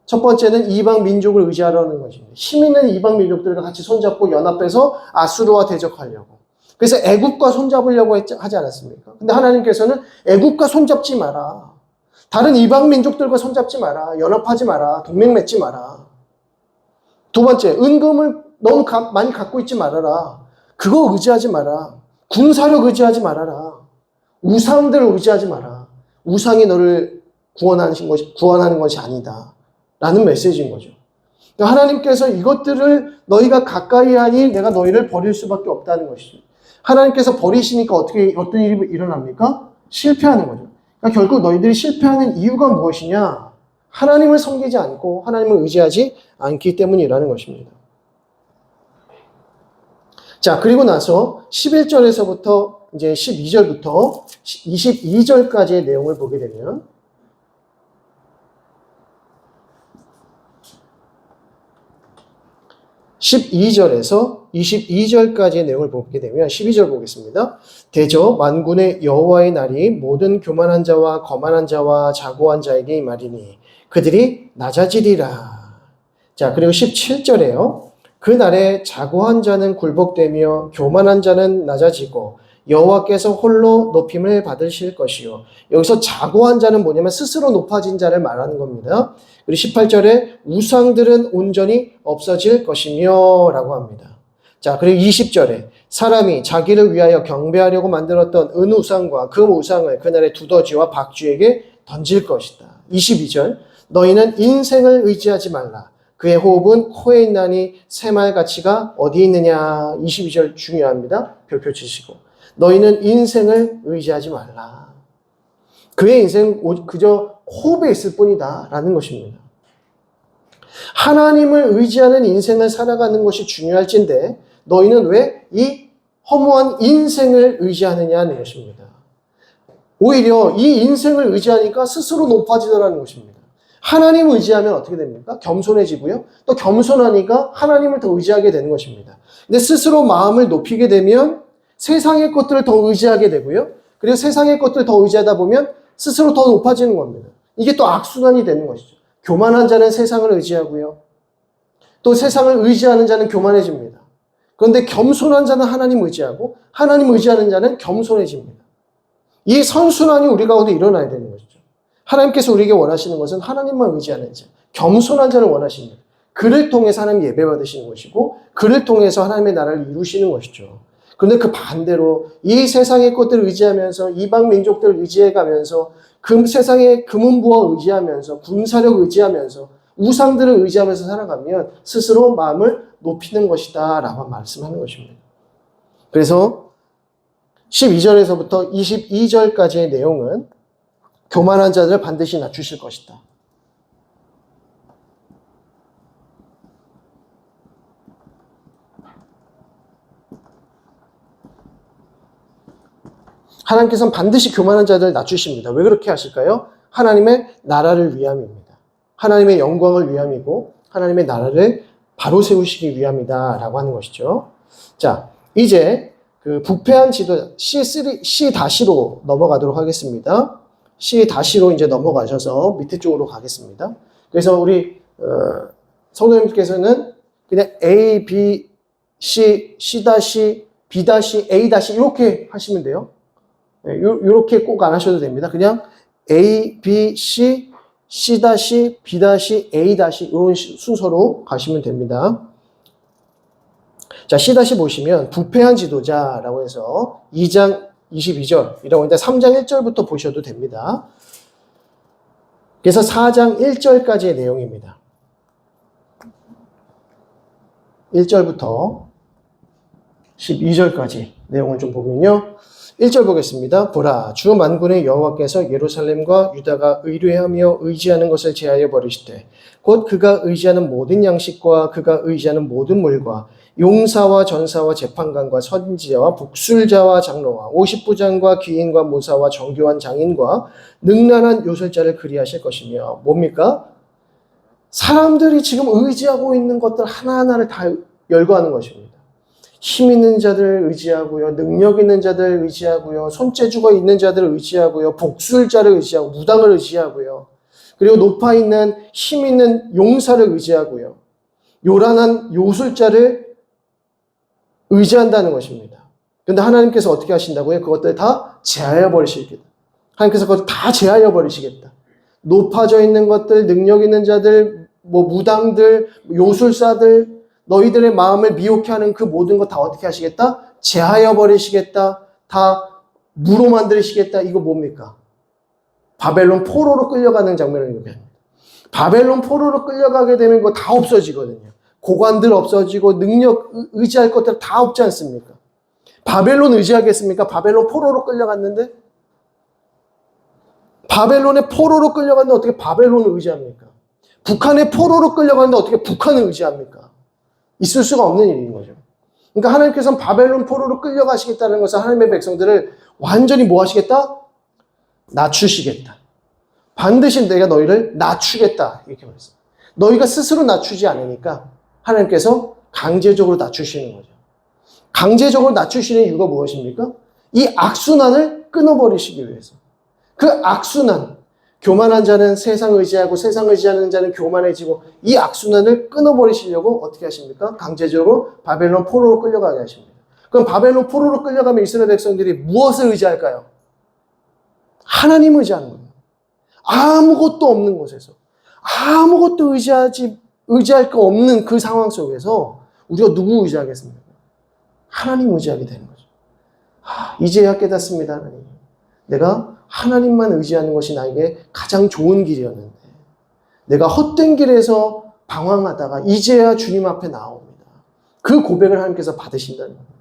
첫 번째는 이방 민족을 의지하려는 것입니다. 힘 있는 이방 민족들과 같이 손잡고 연합해서 아수르와 대적하려고. 그래서 애굽과 손잡으려고 하지 않았습니까? 근데 하나님께서는 애굽과 손잡지 마라. 다른 이방 민족들과 손잡지 마라. 연합하지 마라. 동맹 맺지 마라. 두 번째, 은금을 너무 많이 갖고 있지 말아라. 그거 의지하지 마라. 군사력 의지하지 말아라. 우상들을 의지하지 마라. 우상이 너를 구원하는 것이 아니다. 라는 메시지인 거죠. 그러니까 하나님께서 이것들을 너희가 가까이 하니 내가 너희를 버릴 수밖에 없다는 것이죠. 하나님께서 버리시니까 어떤 일이 일어납니까? 실패하는 거죠. 그러니까 결국 너희들이 실패하는 이유가 무엇이냐? 하나님을 섬기지 않고 하나님을 의지하지 않기 때문이라는 것입니다. 자, 그리고 나서 11절에서부터 이제 12절부터 22절까지의 내용을 보게 되면 12절에서 22절까지의 내용을 보게 되면 12절 보겠습니다. 대저 만군의 여호와의 날이 모든 교만한 자와 거만한 자와 자고한 자에게 임하리니 그들이 낮아지리라. 자, 그리고 17절에요. 그 날에 자고한 자는 굴복되며 교만한 자는 낮아지고 여호와께서 홀로 높임을 받으실 것이요. 여기서 자고한 자는 뭐냐면 스스로 높아진 자를 말하는 겁니다. 그리고 18절에 우상들은 온전히 없어질 것이며 라고 합니다. 자, 그리고 20절에 사람이 자기를 위하여 경배하려고 만들었던 은우상과 금우상을 그날의 두더지와 박쥐에게 던질 것이다. 22절 너희는 인생을 의지하지 말라. 그의 호흡은 코에 있나니 새말가치가 어디 있느냐. 22절 중요합니다. 별표 치시고 너희는 인생을 의지하지 말라. 그의 인생 그저 호흡에 있을 뿐이다 라는 것입니다. 하나님을 의지하는 인생을 살아가는 것이 중요할진데 너희는 왜 이 허무한 인생을 의지하느냐는 것입니다. 오히려 이 인생을 의지하니까 스스로 높아지더라는 것입니다. 하나님을 의지하면 어떻게 됩니까? 겸손해지고요. 또 겸손하니까 하나님을 더 의지하게 되는 것입니다. 근데 스스로 마음을 높이게 되면 세상의 것들을 더 의지하게 되고요. 그리고 세상의 것들을 더 의지하다 보면 스스로 더 높아지는 겁니다. 이게 또 악순환이 되는 것이죠. 교만한 자는 세상을 의지하고요. 또 세상을 의지하는 자는 교만해집니다. 그런데 겸손한 자는 하나님 의지하고 하나님 의지하는 자는 겸손해집니다. 이 선순환이 우리 가운데 일어나야 되는 것이죠. 하나님께서 우리에게 원하시는 것은 하나님만 의지하는 자, 겸손한 자를 원하십니다. 그를 통해서 하나님 예배 받으시는 것이고 그를 통해서 하나님의 나라를 이루시는 것이죠. 그런데 그 반대로 이 세상의 것들을 의지하면서 이방 민족들을 의지해가면서 세상의 금은부와 의지하면서 군사력 의지하면서 우상들을 의지하면서 살아가면 스스로 마음을 높이는 것이다 라고 말씀하는 것입니다. 그래서 12절에서부터 22절까지의 내용은 교만한 자들을 반드시 낮추실 것이다. 하나님께서는 반드시 교만한 자들을 낮추십니다. 왜 그렇게 하실까요? 하나님의 나라를 위함입니다. 하나님의 영광을 위함이고 하나님의 나라를 바로 세우시기 위함이다 라고 하는 것이죠. 자, 이제 그 부패한 지도 C-로 넘어가도록 하겠습니다. C-로 이제 넘어가셔서 밑에 쪽으로 가겠습니다. 그래서 우리 성도님께서는 그냥 A, B, C, C-, B-, A- 이렇게 하시면 돼요. 이렇게 꼭 안 하셔도 됩니다. 그냥 A, B, C, C-, B-, A- 이런 순서로 가시면 됩니다. 자, C- 보시면 부패한 지도자라고 해서 2장 22절이라고 하는데 3장 1절부터 보셔도 됩니다. 그래서 4장 1절까지의 내용입니다. 1절부터 12절까지 내용을 좀 보면요. 1절 보겠습니다. 보라, 주 만군의 여호와께서 예루살렘과 유다가 의뢰하며 의지하는 것을 제하여 버리시되 곧 그가 의지하는 모든 양식과 그가 의지하는 모든 물과 용사와 전사와 재판관과 선지자와 복술자와 장로와 50부장과 귀인과 무사와 정교한 장인과 능란한 요술자를 그리하실 것이며 뭡니까? 사람들이 지금 의지하고 있는 것들 하나하나를 다 열거하는 것입니다. 힘 있는 자들을 의지하고요. 능력 있는 자들을 의지하고요. 손재주가 있는 자들을 의지하고요. 복술자를 의지하고 무당을 의지하고요. 그리고 높아 있는 힘 있는 용사를 의지하고요. 요란한 요술자를 의지한다는 것입니다. 그런데 하나님께서 어떻게 하신다고요? 그것들 다 제하여 버리시겠다. 하나님께서 그것을 다 제하여 버리시겠다. 높아져 있는 것들, 능력 있는 자들, 무당들, 요술사들, 너희들의 마음을 미혹해 하는 그 모든 것 다 어떻게 하시겠다? 제하여 버리시겠다. 다 무로 만드시겠다. 이거 뭡니까? 바벨론 포로로 끌려가는 장면을 얘기합니다. 바벨론 포로로 끌려가게 되면 그거 다 없어지거든요. 고관들 없어지고 능력 의지할 것들 다 없지 않습니까? 바벨론 의지하겠습니까? 바벨론 포로로 끌려갔는데 바벨론의 포로로 끌려갔는데 어떻게 바벨론을 의지합니까? 북한의 포로로 끌려가는데 어떻게 북한을 의지합니까? 있을 수가 없는 일인 거죠. 그러니까 하나님께서는 바벨론 포로로 끌려가시겠다는 것은 하나님의 백성들을 완전히 뭐 하시겠다? 낮추시겠다. 반드시 내가 너희를 낮추겠다. 이렇게 말했어요. 너희가 스스로 낮추지 않으니까 하나님께서 강제적으로 낮추시는 거죠. 강제적으로 낮추시는 이유가 무엇입니까? 이 악순환을 끊어버리시기 위해서. 그 악순환, 교만한 자는 세상 의지하고 세상 의지하는 자는 교만해지고 이 악순환을 끊어버리시려고 어떻게 하십니까? 강제적으로 바벨론 포로로 끌려가게 하십니다. 그럼 바벨론 포로로 끌려가면 이스라엘 백성들이 무엇을 의지할까요? 하나님을 의지하는 거예요. 아무것도 없는 곳에서 아무것도 의지할 거 없는 그 상황 속에서 우리가 누구 의지하겠습니까? 하나님 의지하게 되는 거죠. 이제야 깨닫습니다. 하나님. 내가 하나님만 의지하는 것이 나에게 가장 좋은 길이었는데 내가 헛된 길에서 방황하다가 이제야 주님 앞에 나옵니다. 그 고백을 하나님께서 받으신다는 겁니다.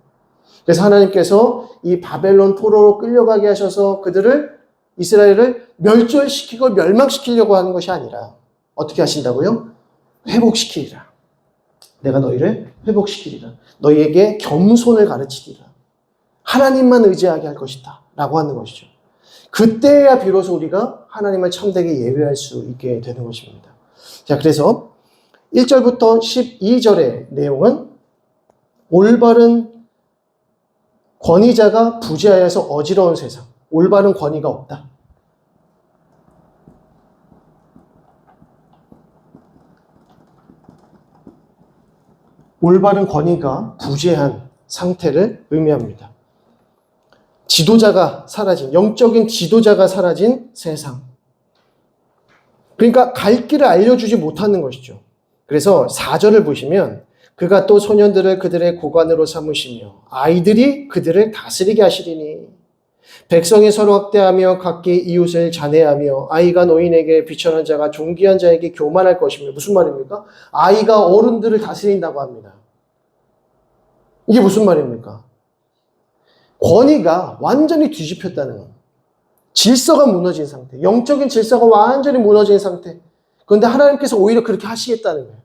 그래서 하나님께서 이 바벨론 포로로 끌려가게 하셔서 그들을 이스라엘을 멸절시키고 멸망시키려고 하는 것이 아니라 어떻게 하신다고요? 회복시키리라. 내가 너희를 회복시키리라. 너희에게 겸손을 가르치리라. 하나님만 의지하게 할 것이다. 라고 하는 것이죠. 그때야 비로소 우리가 하나님을 참되게 예배할 수 있게 되는 것입니다. 자, 그래서 1절부터 12절의 내용은 올바른 권위자가 부재하여서 어지러운 세상. 올바른 권위가 없다. 올바른 권위가 부재한 상태를 의미합니다. 지도자가 사라진, 영적인 지도자가 사라진 세상. 그러니까 갈 길을 알려주지 못하는 것이죠. 그래서 4절을 보시면 그가 또 소년들을 그들의 고관으로 삼으시며 아이들이 그들을 다스리게 하시리니 백성이 서로 학대하며 각기 이웃을 잔해하며 아이가 노인에게 비천한 자가 존귀한 자에게 교만할 것이며 무슨 말입니까? 아이가 어른들을 다스린다고 합니다. 이게 무슨 말입니까? 권위가 완전히 뒤집혔다는 겁니다. 질서가 무너진 상태, 영적인 질서가 완전히 무너진 상태. 그런데 하나님께서 오히려 그렇게 하시겠다는 거예요.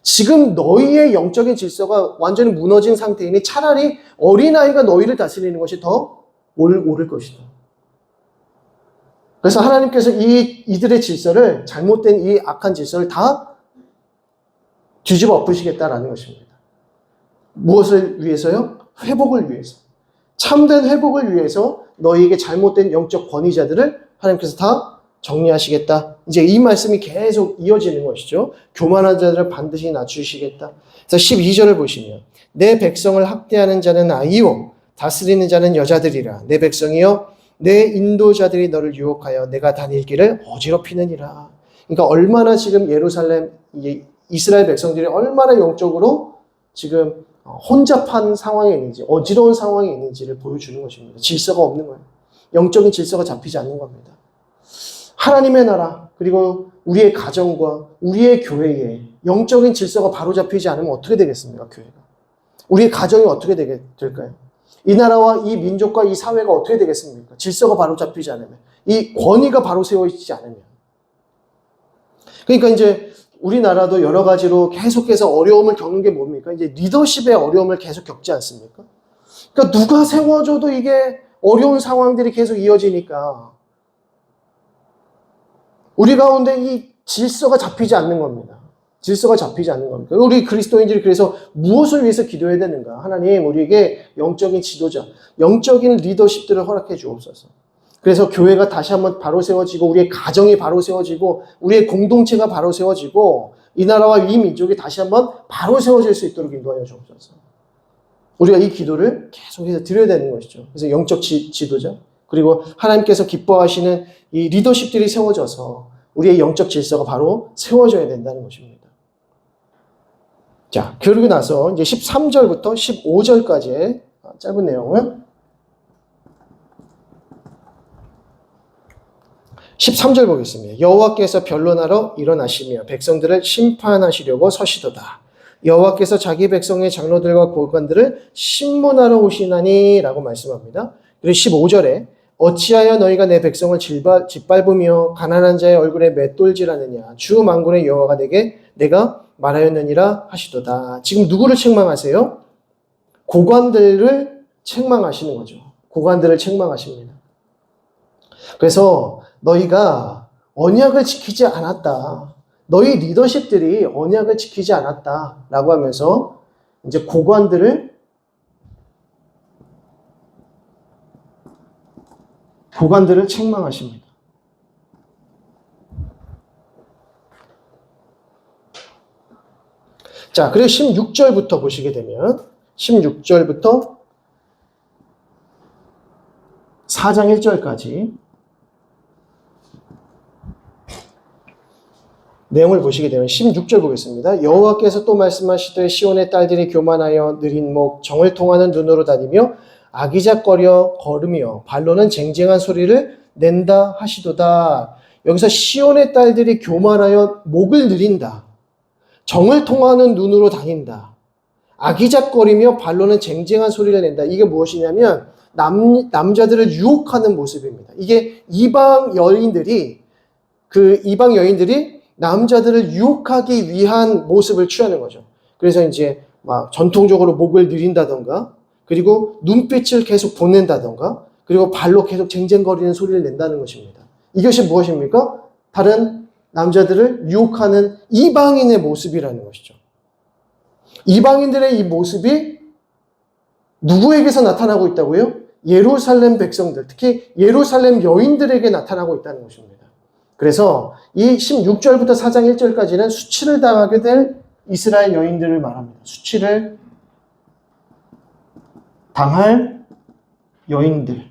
지금 너희의 영적인 질서가 완전히 무너진 상태이니 차라리 어린아이가 너희를 다스리는 것이 더 옳을 것이다. 그래서 하나님께서 이들의 질서를, 잘못된 이 악한 질서를 다 뒤집어 엎으시겠다라는 것입니다. 무엇을 위해서요? 회복을 위해서. 참된 회복을 위해서 너희에게 잘못된 영적 권위자들을 하나님께서 다 정리하시겠다. 이제 이 말씀이 계속 이어지는 것이죠. 교만한 자들을 반드시 낮추시겠다. 그래서 12절을 보시면 내 백성을 학대하는 자는 아이요 다스리는 자는 여자들이라. 내 백성이여 내 인도자들이 너를 유혹하여 내가 다닐 길을 어지럽히느니라. 그러니까 얼마나 지금 예루살렘 이스라엘 백성들이 얼마나 영적으로 지금 혼잡한 상황에 있는지, 어지러운 상황에 있는지를 보여주는 것입니다. 질서가 없는 거예요. 영적인 질서가 잡히지 않는 겁니다. 하나님의 나라, 그리고 우리의 가정과 우리의 교회에 영적인 질서가 바로 잡히지 않으면 어떻게 되겠습니까, 교회가? 우리의 가정이 어떻게 될까요? 이 나라와 이 민족과 이 사회가 어떻게 되겠습니까? 질서가 바로 잡히지 않으면. 이 권위가 바로 세워지지 않으면. 그러니까 이제 우리나라도 여러 가지로 계속해서 어려움을 겪는 게 뭡니까? 이제 리더십의 어려움을 계속 겪지 않습니까? 그러니까 누가 세워줘도 이게 어려운 상황들이 계속 이어지니까 우리 가운데 이 질서가 잡히지 않는 겁니다. 질서가 잡히지 않는 겁니다. 우리 그리스도인들이 그래서 무엇을 위해서 기도해야 되는가? 하나님, 우리에게 영적인 지도자, 영적인 리더십들을 허락해 주옵소서. 그래서 교회가 다시 한번 바로 세워지고 우리의 가정이 바로 세워지고 우리의 공동체가 바로 세워지고 이 나라와 이 민족이 다시 한번 바로 세워질 수 있도록 인도하여 주옵소서. 우리가 이 기도를 계속해서 드려야 되는 것이죠. 그래서 영적 지도자 그리고 하나님께서 기뻐하시는 이 리더십들이 세워져서 우리의 영적 질서가 바로 세워져야 된다는 것입니다. 자, 그러고 나서 이제 13절부터 15절까지의 짧은 내용은 13절 보겠습니다. 여호와께서 변론하러 일어나시며 백성들을 심판하시려고 서시도다. 여호와께서 자기 백성의 장로들과 고관들을 심문하러 오시나니 라고 말씀합니다. 그리고 15절에 어찌하여 너희가 내 백성을 짓밟으며 가난한 자의 얼굴에 맷돌질하느냐. 주 만군의 여호와가 내가 말하였느니라 하시도다. 지금 누구를 책망하세요? 고관들을 책망하시는 거죠. 고관들을 책망하십니다. 그래서 너희가 언약을 지키지 않았다. 너희 리더십들이 언약을 지키지 않았다. 라고 하면서 이제 고관들을 책망하십니다. 자, 그리고 16절부터 보시게 되면 16절부터 4장 1절까지 내용을 보시게 되면 16절 보겠습니다. 여호와께서 또 말씀하시되 시온의 딸들이 교만하여 느린 목 정을 통하는 눈으로 다니며 아기작거려 걸으며 발로는 쟁쟁한 소리를 낸다 하시도다. 여기서 시온의 딸들이 교만하여 목을 느린다. 정을 통하는 눈으로 다닌다. 아기작거리며 발로는 쟁쟁한 소리를 낸다. 이게 무엇이냐면 남자들을 유혹하는 모습입니다. 이게 이방 여인들이 남자들을 유혹하기 위한 모습을 취하는 거죠. 그래서 이제 막 전통적으로 목을 느린다던가, 그리고 눈빛을 계속 보낸다던가, 그리고 발로 계속 쟁쟁거리는 소리를 낸다는 것입니다. 이것이 무엇입니까? 다른 남자들을 유혹하는 이방인의 모습이라는 것이죠. 이방인들의 이 모습이 누구에게서 나타나고 있다고요? 예루살렘 백성들, 특히 예루살렘 여인들에게 나타나고 있다는 것입니다. 그래서 이 16절부터 4장 1절까지는 수치를 당하게 될 이스라엘 여인들을 말합니다. 수치를 당할 여인들.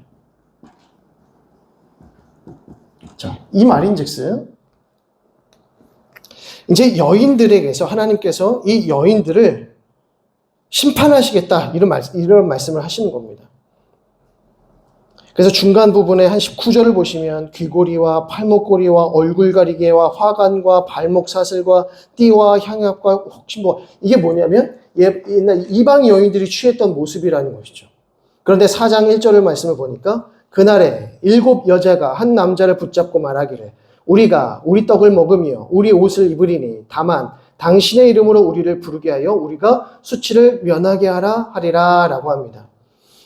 자, 이 말인즉슨 이제 여인들에게서 하나님께서 이 여인들을 심판하시겠다 이런 말씀을 하시는 겁니다. 그래서 중간 부분에 한 19절을 보시면 귀고리와 팔목고리와 얼굴 가리개와 화관과 발목 사슬과 띠와 향약과 혹시 이게 뭐냐면 옛날 이방 여인들이 취했던 모습이라는 것이죠. 그런데 4장 1절을 말씀을 보니까 그날에 7 여자가 한 남자를 붙잡고 말하기를 우리가 우리 떡을 먹으며 우리 옷을 입으리니 다만 당신의 이름으로 우리를 부르게 하여 우리가 수치를 면하게 하리라 라고 합니다.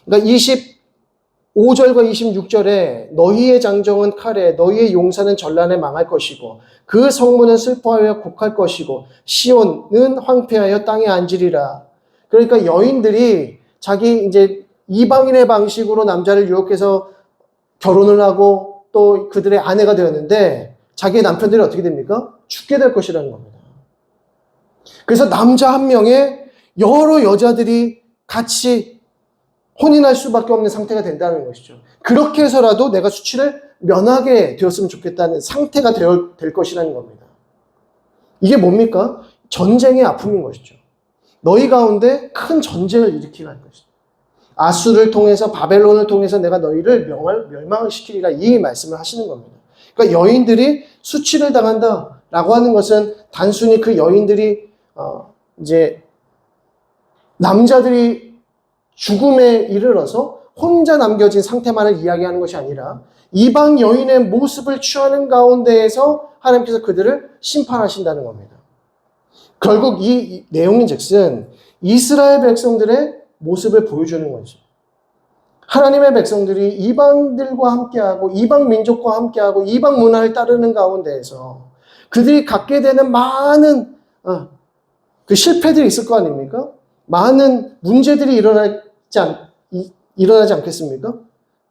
그러니까 25절과 26절에 너희의 장정은 칼에 너희의 용사는 전란에 망할 것이고 그 성문은 슬퍼하여 곡할 것이고 시온은 황폐하여 땅에 앉으리라. 그러니까 여인들이 자기 이제 이방인의 방식으로 남자를 유혹해서 결혼을 하고 또 그들의 아내가 되었는데 자기의 남편들이 어떻게 됩니까? 죽게 될 것이라는 겁니다. 그래서 남자 한 명에 여러 여자들이 같이 혼인할 수밖에 없는 상태가 된다는 것이죠. 그렇게 해서라도 내가 수치를 면하게 되었으면 좋겠다는 상태가 될 것이라는 겁니다. 이게 뭡니까? 전쟁의 아픔인 것이죠. 너희 가운데 큰 전쟁을 일으키게 할 것이다. 아수를 통해서 바벨론을 통해서 내가 너희를 멸망을 시키리라 이 말씀을 하시는 겁니다. 그러니까 여인들이 수치를 당한다라고 하는 것은 단순히 그 여인들이 이제 남자들이 죽음에 이르러서 혼자 남겨진 상태만을 이야기하는 것이 아니라 이방 여인의 모습을 취하는 가운데에서 하나님께서 그들을 심판하신다는 겁니다. 결국 이 내용인즉슨 이스라엘 백성들의 모습을 보여주는 거죠. 하나님의 백성들이 이방들과 함께하고 이방 민족과 함께하고 이방 문화를 따르는 가운데에서 그들이 갖게 되는 많은 그 실패들이 있을 거 아닙니까? 많은 문제들이 일어나지 않겠습니까?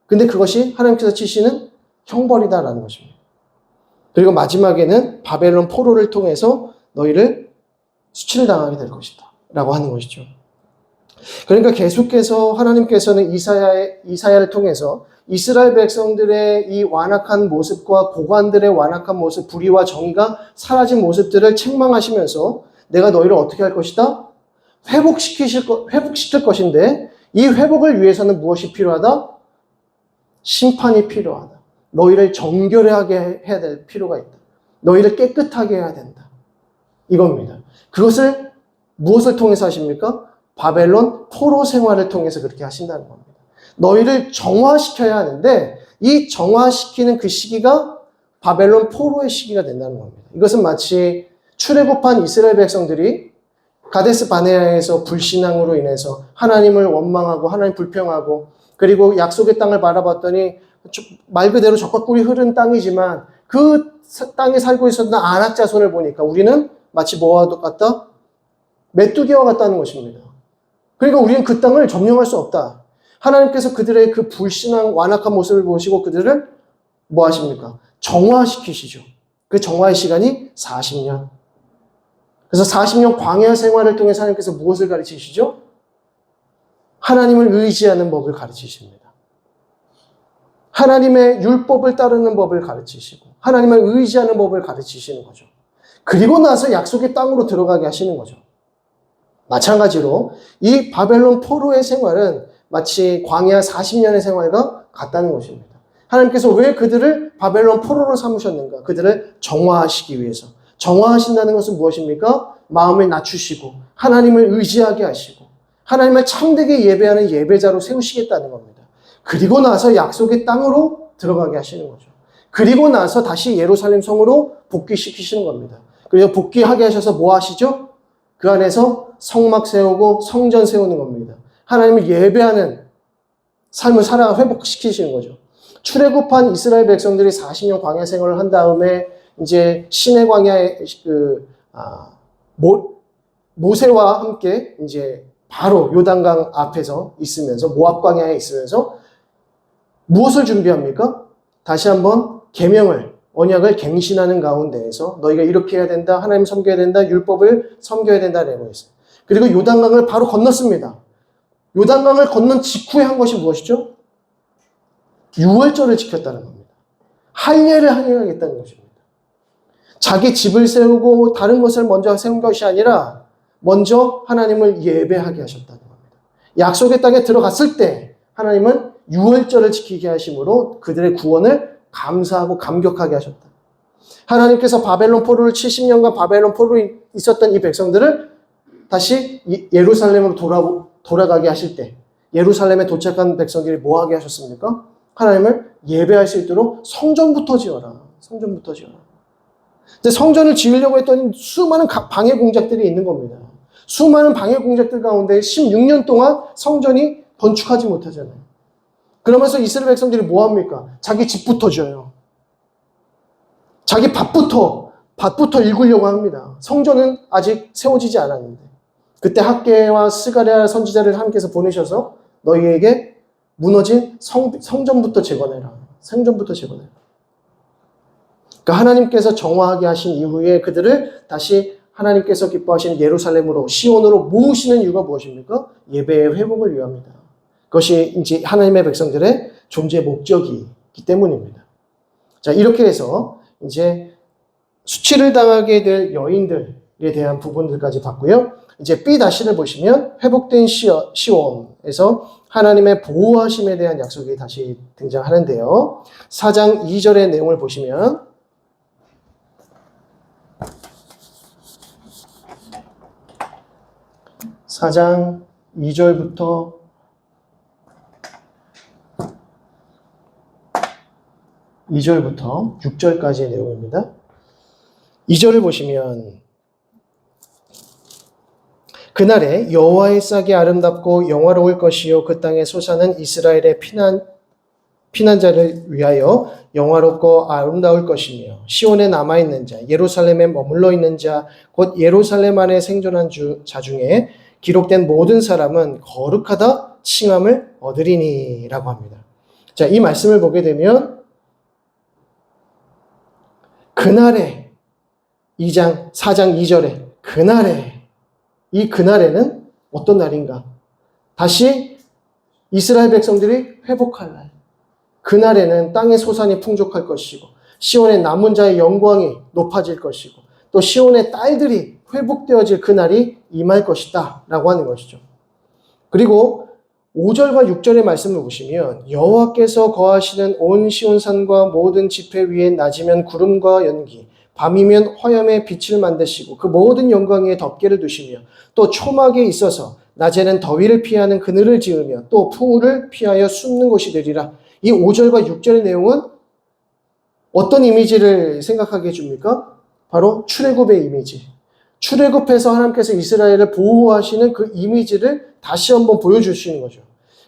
근데 그것이 하나님께서 치시는 형벌이다라는 것입니다. 그리고 마지막에는 바벨론 포로를 통해서 너희를 수치를 당하게 될 것이다 라고 하는 것이죠. 그러니까 계속해서 하나님께서는 이사야를 통해서 이스라엘 백성들의 이 완악한 모습과 고관들의 완악한 모습, 불의와 정의가 사라진 모습들을 책망하시면서 내가 너희를 어떻게 할 것이다? 회복시킬 것인데 이 회복을 위해서는 무엇이 필요하다? 심판이 필요하다. 너희를 정결하게 해야 될 필요가 있다. 너희를 깨끗하게 해야 된다. 이겁니다. 그것을 무엇을 통해서 하십니까? 바벨론 포로 생활을 통해서 그렇게 하신다는 겁니다. 너희를 정화시켜야 하는데 이 정화시키는 그 시기가 바벨론 포로의 시기가 된다는 겁니다. 이것은 마치 출애굽한 이스라엘 백성들이 가데스 바네아에서 불신앙으로 인해서 하나님을 원망하고 하나님 불평하고 그리고 약속의 땅을 바라봤더니 말 그대로 적과 꿀이 흐른 땅이지만 그 땅에 살고 있었던 아낙 자손을 보니까 우리는 마치 뭐와 같다? 메뚜기와 같다는 것입니다. 그러니까 우리는 그 땅을 점령할 수 없다. 하나님께서 그들의 그 불신앙 완악한 모습을 보시고 그들을 뭐 하십니까? 정화시키시죠. 그 정화의 시간이 40년. 그래서 40년 광야 생활을 통해서 하나님께서 무엇을 가르치시죠? 하나님을 의지하는 법을 가르치십니다. 하나님의 율법을 따르는 법을 가르치시고 하나님을 의지하는 법을 가르치시는 거죠. 그리고 나서 약속의 땅으로 들어가게 하시는 거죠. 마찬가지로 이 바벨론 포로의 생활은 마치 광야 40년의 생활과 같다는 것입니다. 하나님께서 왜 그들을 바벨론 포로로 삼으셨는가? 그들을 정화하시기 위해서. 정화하신다는 것은 무엇입니까? 마음을 낮추시고 하나님을 의지하게 하시고 하나님을 참되게 예배하는 예배자로 세우시겠다는 겁니다. 그리고 나서 약속의 땅으로 들어가게 하시는 거죠. 그리고 나서 다시 예루살렘 성으로 복귀시키시는 겁니다. 그리고 복귀하게 하셔서 뭐 하시죠? 그 안에서 성막 세우고 성전 세우는 겁니다. 하나님을 예배하는 삶을 회복시키시는 거죠. 출애굽한 이스라엘 백성들이 40년 광야 생활을 한 다음에 이제 시내 광야에 모세와 함께 이제 바로 요단강 앞에서 있으면서 모압 광야에 있으면서 무엇을 준비합니까? 다시 한번 계명을 언약을 갱신하는 가운데에서 너희가 이렇게 해야 된다. 하나님 섬겨야 된다. 율법을 섬겨야 된다라고 했어요. 그리고 요단강을 바로 건넜습니다. 요단강을 건넌 직후에 한 것이 무엇이죠? 유월절을 지켰다는 겁니다. 할례를 행하겠다는 것입니다. 자기 집을 세우고 다른 것을 먼저 세운 것이 아니라 먼저 하나님을 예배하게 하셨다는 겁니다. 약속의 땅에 들어갔을 때 하나님은 유월절을 지키게 하심으로 그들의 구원을 감사하고 감격하게 하셨다. 하나님께서 바벨론 포로를 70년간 바벨론 포로로 있었던 이 백성들을 다시 예루살렘으로 돌아가게 하실 때 예루살렘에 도착한 백성들이 뭐 하게 하셨습니까? 하나님을 예배할 수 있도록 성전부터 지어라. 성전부터 지어라. 근데 성전을 지으려고 했더니 수많은 방해 공작들이 있는 겁니다. 수많은 방해 공작들 가운데 16년 동안 성전이 건축하지 못하잖아요. 그러면서 이스라엘 백성들이 뭐 합니까? 자기 집부터 지어요. 자기 밭부터 일구려고 합니다. 성전은 아직 세워지지 않았는데. 그때 학개와 스가랴 선지자를 하나님께서 보내셔서 너희에게 무너진 성전부터 재건해라. 성전부터 재건해라. 그러니까 하나님께서 정화하게 하신 이후에 그들을 다시 하나님께서 기뻐하시는 예루살렘으로 시온으로 모으시는 이유가 무엇입니까? 예배의 회복을 위함이다. 그것이 이제 하나님의 백성들의 존재 목적이기 때문입니다. 자, 이렇게 해서 이제 수치를 당하게 될 여인들에 대한 부분들까지 봤고요. 이제 B-를 보시면 회복된 시온에서 하나님의 보호하심에 대한 약속이 다시 등장하는데요. 4장 2절의 내용을 보시면 4장 2절부터 6절까지의 내용입니다. 2절을 보시면 그날에 여호와의 싹이 아름답고 영화로울 것이요 그 땅에 솟아는 이스라엘의 피난자를 위하여 영화롭고 아름다울 것이며 시온에 남아있는 자 예루살렘에 머물러 있는 자 곧 예루살렘 안에 생존한 자 중에 기록된 모든 사람은 거룩하다 칭함을 얻으리니 라고 합니다. 자, 이 말씀을 보게 되면 그날에 4장 2절에 그날에 이 그날에는 어떤 날인가? 다시 이스라엘 백성들이 회복할 날. 그날에는 땅의 소산이 풍족할 것이고 시온의 남은 자의 영광이 높아질 것이고 또 시온의 딸들이 회복되어질 그날이 임할 것이다 라고 하는 것이죠. 그리고 5절과 6절의 말씀을 보시면 여호와께서 거하시는 온 시온산과 모든 지폐 위에 낮이면 구름과 연기 밤이면 화염의 빛을 만드시고 그 모든 영광 위에 덮개를 두시며 또 초막에 있어서 낮에는 더위를 피하는 그늘을 지으며 또 풍우를 피하여 숨는 곳이 되리라. 이 5절과 6절의 내용은 어떤 이미지를 생각하게 해줍니까? 바로 출애굽의 이미지. 출애굽해서 하나님께서 이스라엘을 보호하시는 그 이미지를 다시 한번 보여주시는 거죠.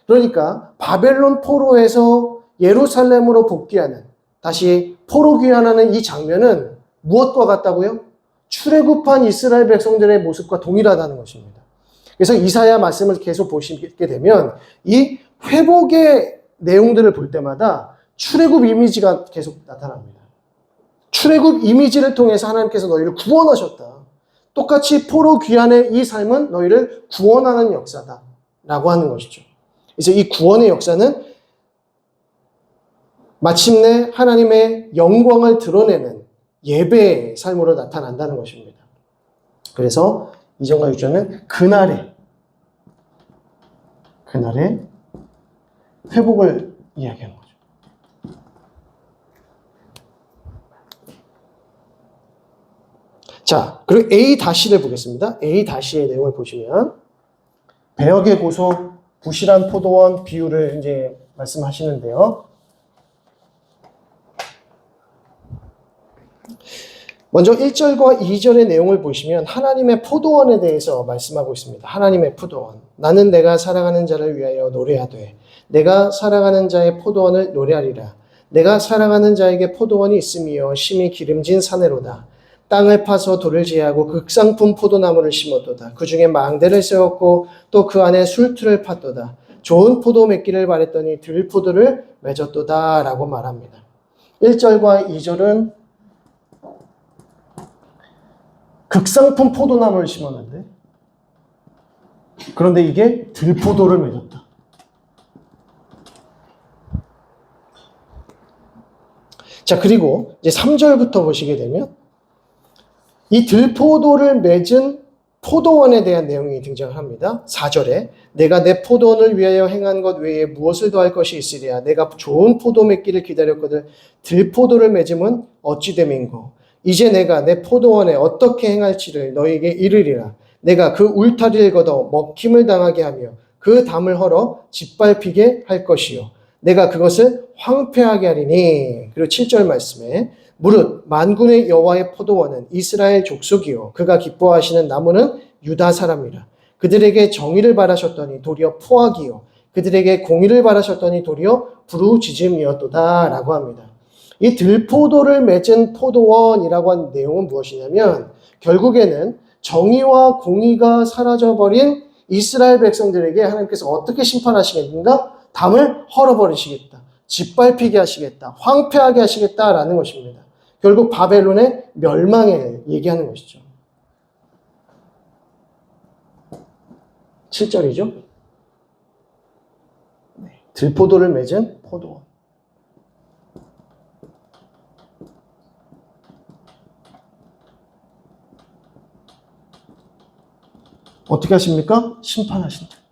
그러니까 바벨론 포로에서 예루살렘으로 복귀하는, 다시 포로 귀환하는 이 장면은 무엇과 같다고요? 출애굽한 이스라엘 백성들의 모습과 동일하다는 것입니다. 그래서 이사야 말씀을 계속 보시게 되면 이 회복의 내용들을 볼 때마다 출애굽 이미지가 계속 나타납니다. 출애굽 이미지를 통해서 하나님께서 너희를 구원하셨다. 똑같이 포로 귀환의 이 삶은 너희를 구원하는 역사다 라고 하는 것이죠. 그래서 이 구원의 역사는 마침내 하나님의 영광을 드러내는 예배의 삶으로 나타난다는 것입니다. 그래서 2절과 6절은 그날에 회복을 이야기하는 거죠. 자, 그리고 A-를 보겠습니다. A-의 내용을 보시면 배역의 고소, 부실한 포도원 비유를 이제 말씀하시는데요. 먼저 1절과 2절의 내용을 보시면 하나님의 포도원에 대해서 말씀하고 있습니다. 하나님의 포도원. 나는 내가 사랑하는 자를 위하여 노래하되 내가 사랑하는 자의 포도원을 노래하리라. 내가 사랑하는 자에게 포도원이 있으며 심히 기름진 사내로다. 땅을 파서 돌을 제하고 극상품 포도나무를 심었도다. 그 중에 망대를 세웠고 또 그 안에 술틀을 팠도다. 좋은 포도 맺기를 바랬더니 들포도를 맺었도다 라고 말합니다. 1절과 2절은 극상품 포도나무를 심었는데 그런데 이게 들포도를 맺었다. 자, 그리고 이제 3절부터 보시게 되면 이 들포도를 맺은 포도원에 대한 내용이 등장을 합니다. 4절에 내가 내 포도원을 위하여 행한 것 외에 무엇을 더할 것이 있으랴. 내가 좋은 포도 맺기를 기다렸거든 들포도를 맺음은 어찌 됨인고. 이제 내가 내 포도원에 어떻게 행할지를 너희에게 이르리라. 내가 그 울타리를 걷어 먹힘을 당하게 하며 그 담을 헐어 짓밟히게 할 것이요. 내가 그것을 황폐하게 하리니. 그리고 7절 말씀에 무릇 만군의 여호와의 포도원은 이스라엘 족속이요 그가 기뻐하시는 나무는 유다 사람이라. 그들에게 정의를 바라셨더니 도리어 포악이요 그들에게 공의를 바라셨더니 도리어 부르짖음이었도다 라고 합니다. 이 들포도를 맺은 포도원이라고 하는 내용은 무엇이냐면 결국에는 정의와 공의가 사라져버린 이스라엘 백성들에게 하나님께서 어떻게 심판하시겠는가? 담을 헐어버리시겠다. 짓밟히게 하시겠다. 황폐하게 하시겠다라는 것입니다. 결국 바벨론의 멸망을 얘기하는 것이죠. 7절이죠. 들포도를 맺은 포도원. 어떻게 하십니까? 심판하신다.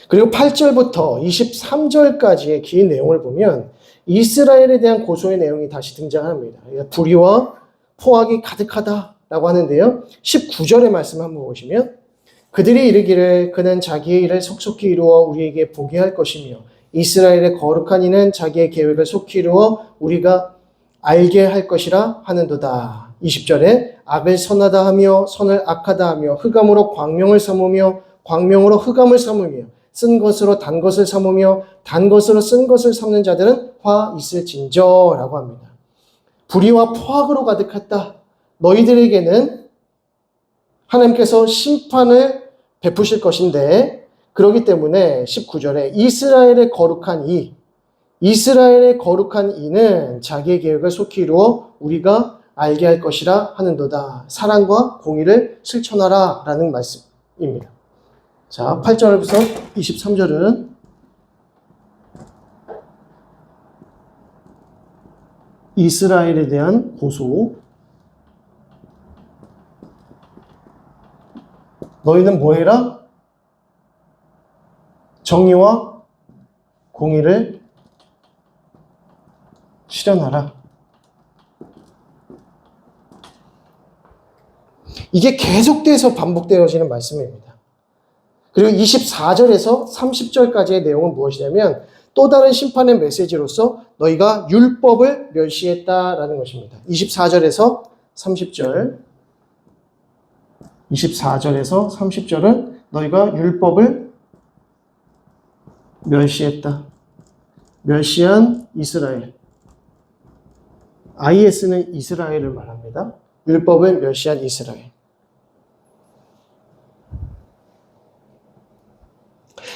그리고 8절부터 23절까지의 긴 내용을 보면 이스라엘에 대한 고소의 내용이 다시 등장합니다. 불의와 포악이 가득하다라고 하는데요. 19절의 말씀 한번 보시면 그들이 이르기를 그는 자기의 일을 속속히 이루어 우리에게 보게 할 것이며 이스라엘의 거룩한 이는 자기의 계획을 속히 이루어 우리가 알게 할 것이라 하는도다. 20절에 악을 선하다 하며 선을 악하다 하며 흑암으로 광명을 삼으며 광명으로 흑암을 삼으며 쓴 것으로 단 것을 삼으며 단 것으로 쓴 것을 삼는 자들은 화 있을진저 라고 합니다. 불의와 포악으로 가득했다. 너희들에게는 하나님께서 심판을 베푸실 것인데 그렇기 때문에 19절에 이스라엘의 거룩한 이는 자기의 계획을 속히 이루어 우리가 알게 할 것이라 하는도다. 사랑과 공의를 실천하라 라는 말씀입니다. 자, 8절부터 23절은 이스라엘에 대한 고소. 너희는 뭐 해라? 정의와 공의를 실현하라. 이게 계속돼서 반복되어지는 말씀입니다. 그리고 24절에서 30절까지의 내용은 무엇이냐면 또 다른 심판의 메시지로서 너희가 율법을 멸시했다라는 것입니다. 24절에서 30절. 24절에서 30절은 너희가 율법을 멸시했다. 멸시한 이스라엘. IS는 이스라엘을 말합니다. 율법을 멸시한 이스라엘.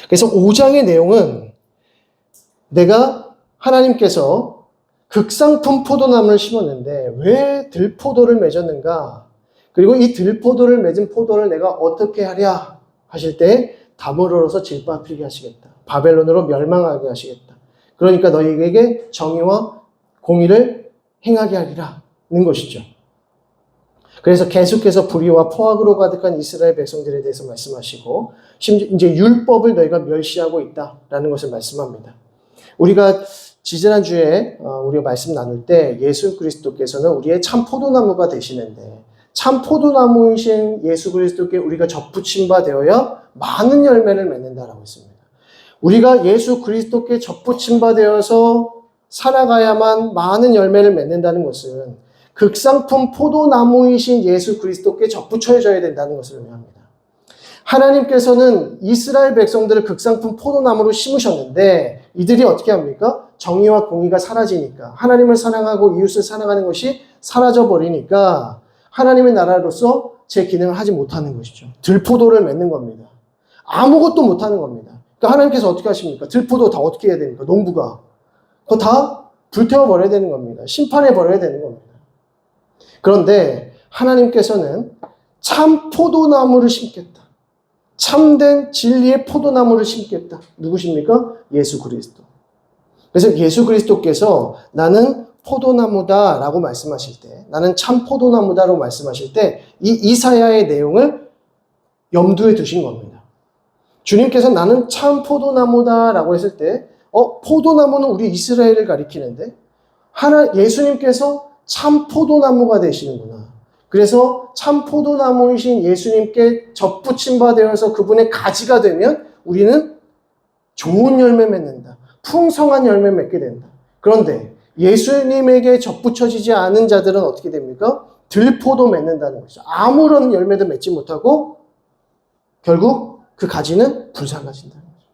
그래서 5장의 내용은 내가 하나님께서 극상품 포도나무를 심었는데 왜 들포도를 맺었는가? 그리고 이 들포도를 맺은 포도를 내가 어떻게 하랴 하실 때 다물어서 질바피게 하시겠다. 바벨론으로 멸망하게 하시겠다. 그러니까 너희에게 정의와 공의를 행하게 하리라는 것이죠. 그래서 계속해서 불의와 포악으로 가득한 이스라엘 백성들에 대해서 말씀하시고 심지어 이제 율법을 너희가 멸시하고 있다라는 것을 말씀합니다. 우리가 지지난주에 우리가 말씀 나눌 때 예수 그리스도께서는 우리의 참 포도나무가 되시는데 참 포도나무이신 예수 그리스도께 우리가 접붙임 바 되어야 많은 열매를 맺는다라고 했습니다. 우리가 예수 그리스도께 접붙임 바 되어서 살아가야만 많은 열매를 맺는다는 것은 극상품 포도나무이신 예수 그리스도께 접붙여져야 된다는 것을 의미합니다. 하나님께서는 이스라엘 백성들을 극상품 포도나무로 심으셨는데 이들이 어떻게 합니까? 정의와 공의가 사라지니까 하나님을 사랑하고 이웃을 사랑하는 것이 사라져버리니까 하나님의 나라로서 제 기능을 하지 못하는 것이죠. 들포도를 맺는 겁니다. 아무것도 못하는 겁니다. 그러니까 하나님께서 어떻게 하십니까? 들포도 다 어떻게 해야 됩니까? 농부가. 그거 다 불태워버려야 되는 겁니다. 심판해버려야 되는 겁니다. 그런데 하나님께서는 참 포도나무를 심겠다. 참된 진리의 포도나무를 심겠다. 누구십니까? 예수 그리스도. 그래서 예수 그리스도께서 나는 포도나무다라고 말씀하실 때, 나는 참 포도나무다라고 말씀하실 때 이 이사야의 내용을 염두에 두신 겁니다. 주님께서 나는 참 포도나무다라고 했을 때 포도나무는 우리 이스라엘을 가리키는데 예수님께서 참 포도나무가 되시는구나. 그래서 참 포도나무이신 예수님께 접붙임 바 되어서 그분의 가지가 되면 우리는 좋은 열매 맺는다. 풍성한 열매 맺게 된다. 그런데 예수님에게 접붙여지지 않은 자들은 어떻게 됩니까? 들포도 맺는다는 것이죠. 아무런 열매도 맺지 못하고 결국 그 가지는 불쌍해진다는 거죠.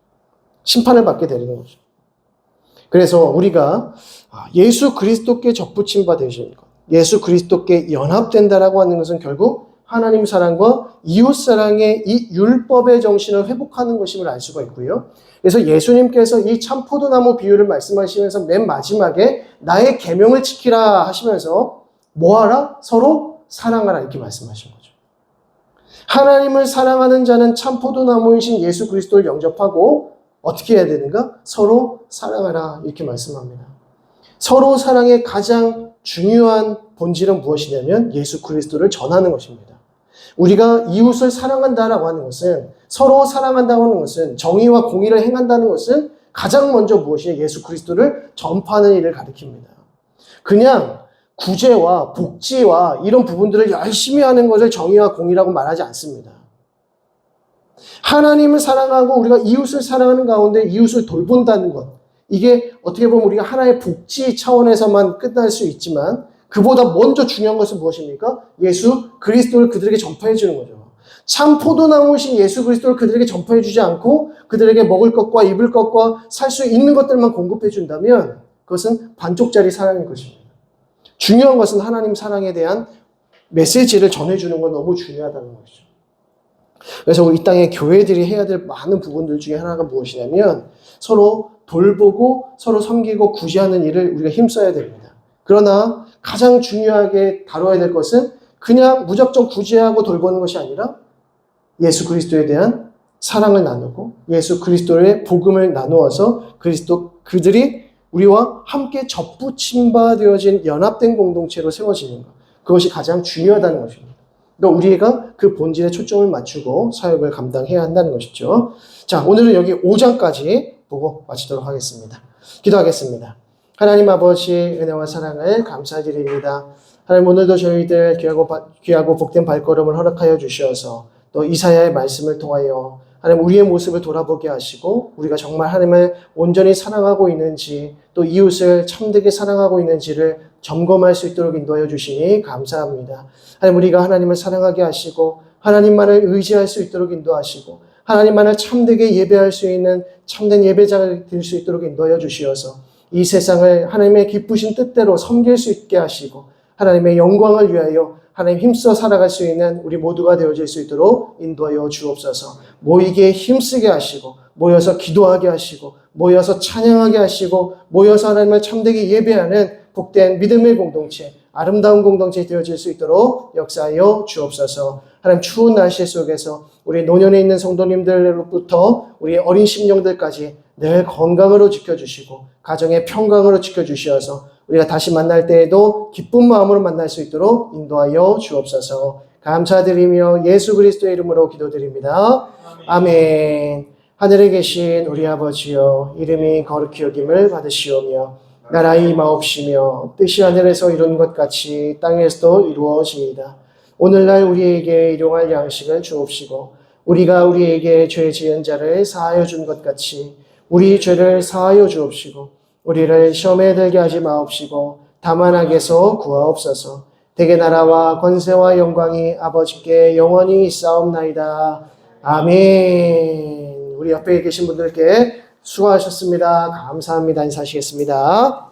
심판을 받게 되는 거죠. 그래서 우리가 예수 그리스도께 접붙임 바 되신 것, 예수 그리스도께 연합된다라고 하는 것은 결국 하나님 사랑과 이웃 사랑의 이 율법의 정신을 회복하는 것임을 알 수가 있고요. 그래서 예수님께서 이 참 포도나무 비유를 말씀하시면서 맨 마지막에 나의 계명을 지키라 하시면서 뭐하라? 서로 사랑하라 이렇게 말씀하신 거죠. 하나님을 사랑하는 자는 참 포도나무이신 예수 그리스도를 영접하고 어떻게 해야 되는가? 서로 사랑하라 이렇게 말씀합니다. 서로 사랑의 가장 중요한 본질은 무엇이냐면 예수 그리스도를 전하는 것입니다. 우리가 이웃을 사랑한다라고 하는 것은 서로 사랑한다고 하는 것은 정의와 공의를 행한다는 것은 가장 먼저 무엇이냐? 예수 그리스도를 전파하는 일을 가리킵니다. 그냥 구제와 복지와 이런 부분들을 열심히 하는 것을 정의와 공의라고 말하지 않습니다. 하나님을 사랑하고 우리가 이웃을 사랑하는 가운데 이웃을 돌본다는 것. 이게 어떻게 보면 우리가 하나의 복지 차원에서만 끝날 수 있지만 그보다 먼저 중요한 것은 무엇입니까? 예수 그리스도를 그들에게 전파해 주는 거죠. 참 포도나무이신 예수 그리스도를 그들에게 전파해 주지 않고 그들에게 먹을 것과 입을 것과 살 수 있는 것들만 공급해 준다면 그것은 반쪽짜리 사랑인 것입니다. 중요한 것은 하나님 사랑에 대한 메시지를 전해주는 건 너무 중요하다는 것이죠. 그래서 이 땅의 교회들이 해야 될 많은 부분들 중에 하나가 무엇이냐면 서로 돌보고 서로 섬기고 구제하는 일을 우리가 힘써야 됩니다. 그러나 가장 중요하게 다뤄야 될 것은 그냥 무작정 구제하고 돌보는 것이 아니라 예수 그리스도에 대한 사랑을 나누고 예수 그리스도의 복음을 나누어서 그들이 우리와 함께 접붙임 바 되어진 연합된 공동체로 세워지는 것. 그것이 가장 중요하다는 것입니다. 그러니까 우리가 그 본질에 초점을 맞추고 사역을 감당해야 한다는 것이죠. 자, 오늘은 여기 5장까지 보고 마치도록 하겠습니다. 기도하겠습니다. 하나님 아버지 은혜와 사랑을 감사드립니다. 하나님 오늘도 저희들 귀하고 복된 발걸음을 허락하여 주셔서 또 이사야의 말씀을 통하여 하나님 우리의 모습을 돌아보게 하시고 우리가 정말 하나님을 온전히 사랑하고 있는지 또 이웃을 참되게 사랑하고 있는지를 점검할 수 있도록 인도하여 주시니 감사합니다. 하나님 우리가 하나님을 사랑하게 하시고 하나님만을 의지할 수 있도록 인도하시고 하나님만을 참되게 예배할 수 있는 참된 예배자가 될 수 있도록 인도하여 주시어서 이 세상을 하나님의 기쁘신 뜻대로 섬길 수 있게 하시고 하나님의 영광을 위하여 하나님 힘써 살아갈 수 있는 우리 모두가 되어질 수 있도록 인도하여 주옵소서. 모이게 힘쓰게 하시고 모여서 기도하게 하시고 모여서 찬양하게 하시고 모여서 하나님을 참되게 예배하는 복된 믿음의 공동체, 아름다운 공동체 되어질 수 있도록 역사하여 주옵소서. 하나님 추운 날씨 속에서 우리 노년에 있는 성도님들로부터 우리 어린 심령들까지 늘 건강으로 지켜주시고 가정의 평강으로 지켜주시어서 우리가 다시 만날 때에도 기쁜 마음으로 만날 수 있도록 인도하여 주옵소서. 감사드리며 예수 그리스도의 이름으로 기도드립니다. 아멘. 하늘에 계신 우리 아버지여, 이름이 거룩히 여김을 받으시오며 나라의 임하옵시며 뜻이 하늘에서 이룬 것 같이 땅에서도 이루어지이다. 오늘날 우리에게 일용할 양식을 주옵시고 우리가 우리에게 죄 지은 자를 사하여 준 것 같이 우리 죄를 사하여 주옵시고 우리를 시험에 들게 하지 마옵시고 다만 악에서 구하옵소서. 대개 나라와 권세와 영광이 아버지께 영원히 있사옵나이다. 아멘. 우리 옆에 계신 분들께 수고하셨습니다. 감사합니다. 인사하시겠습니다.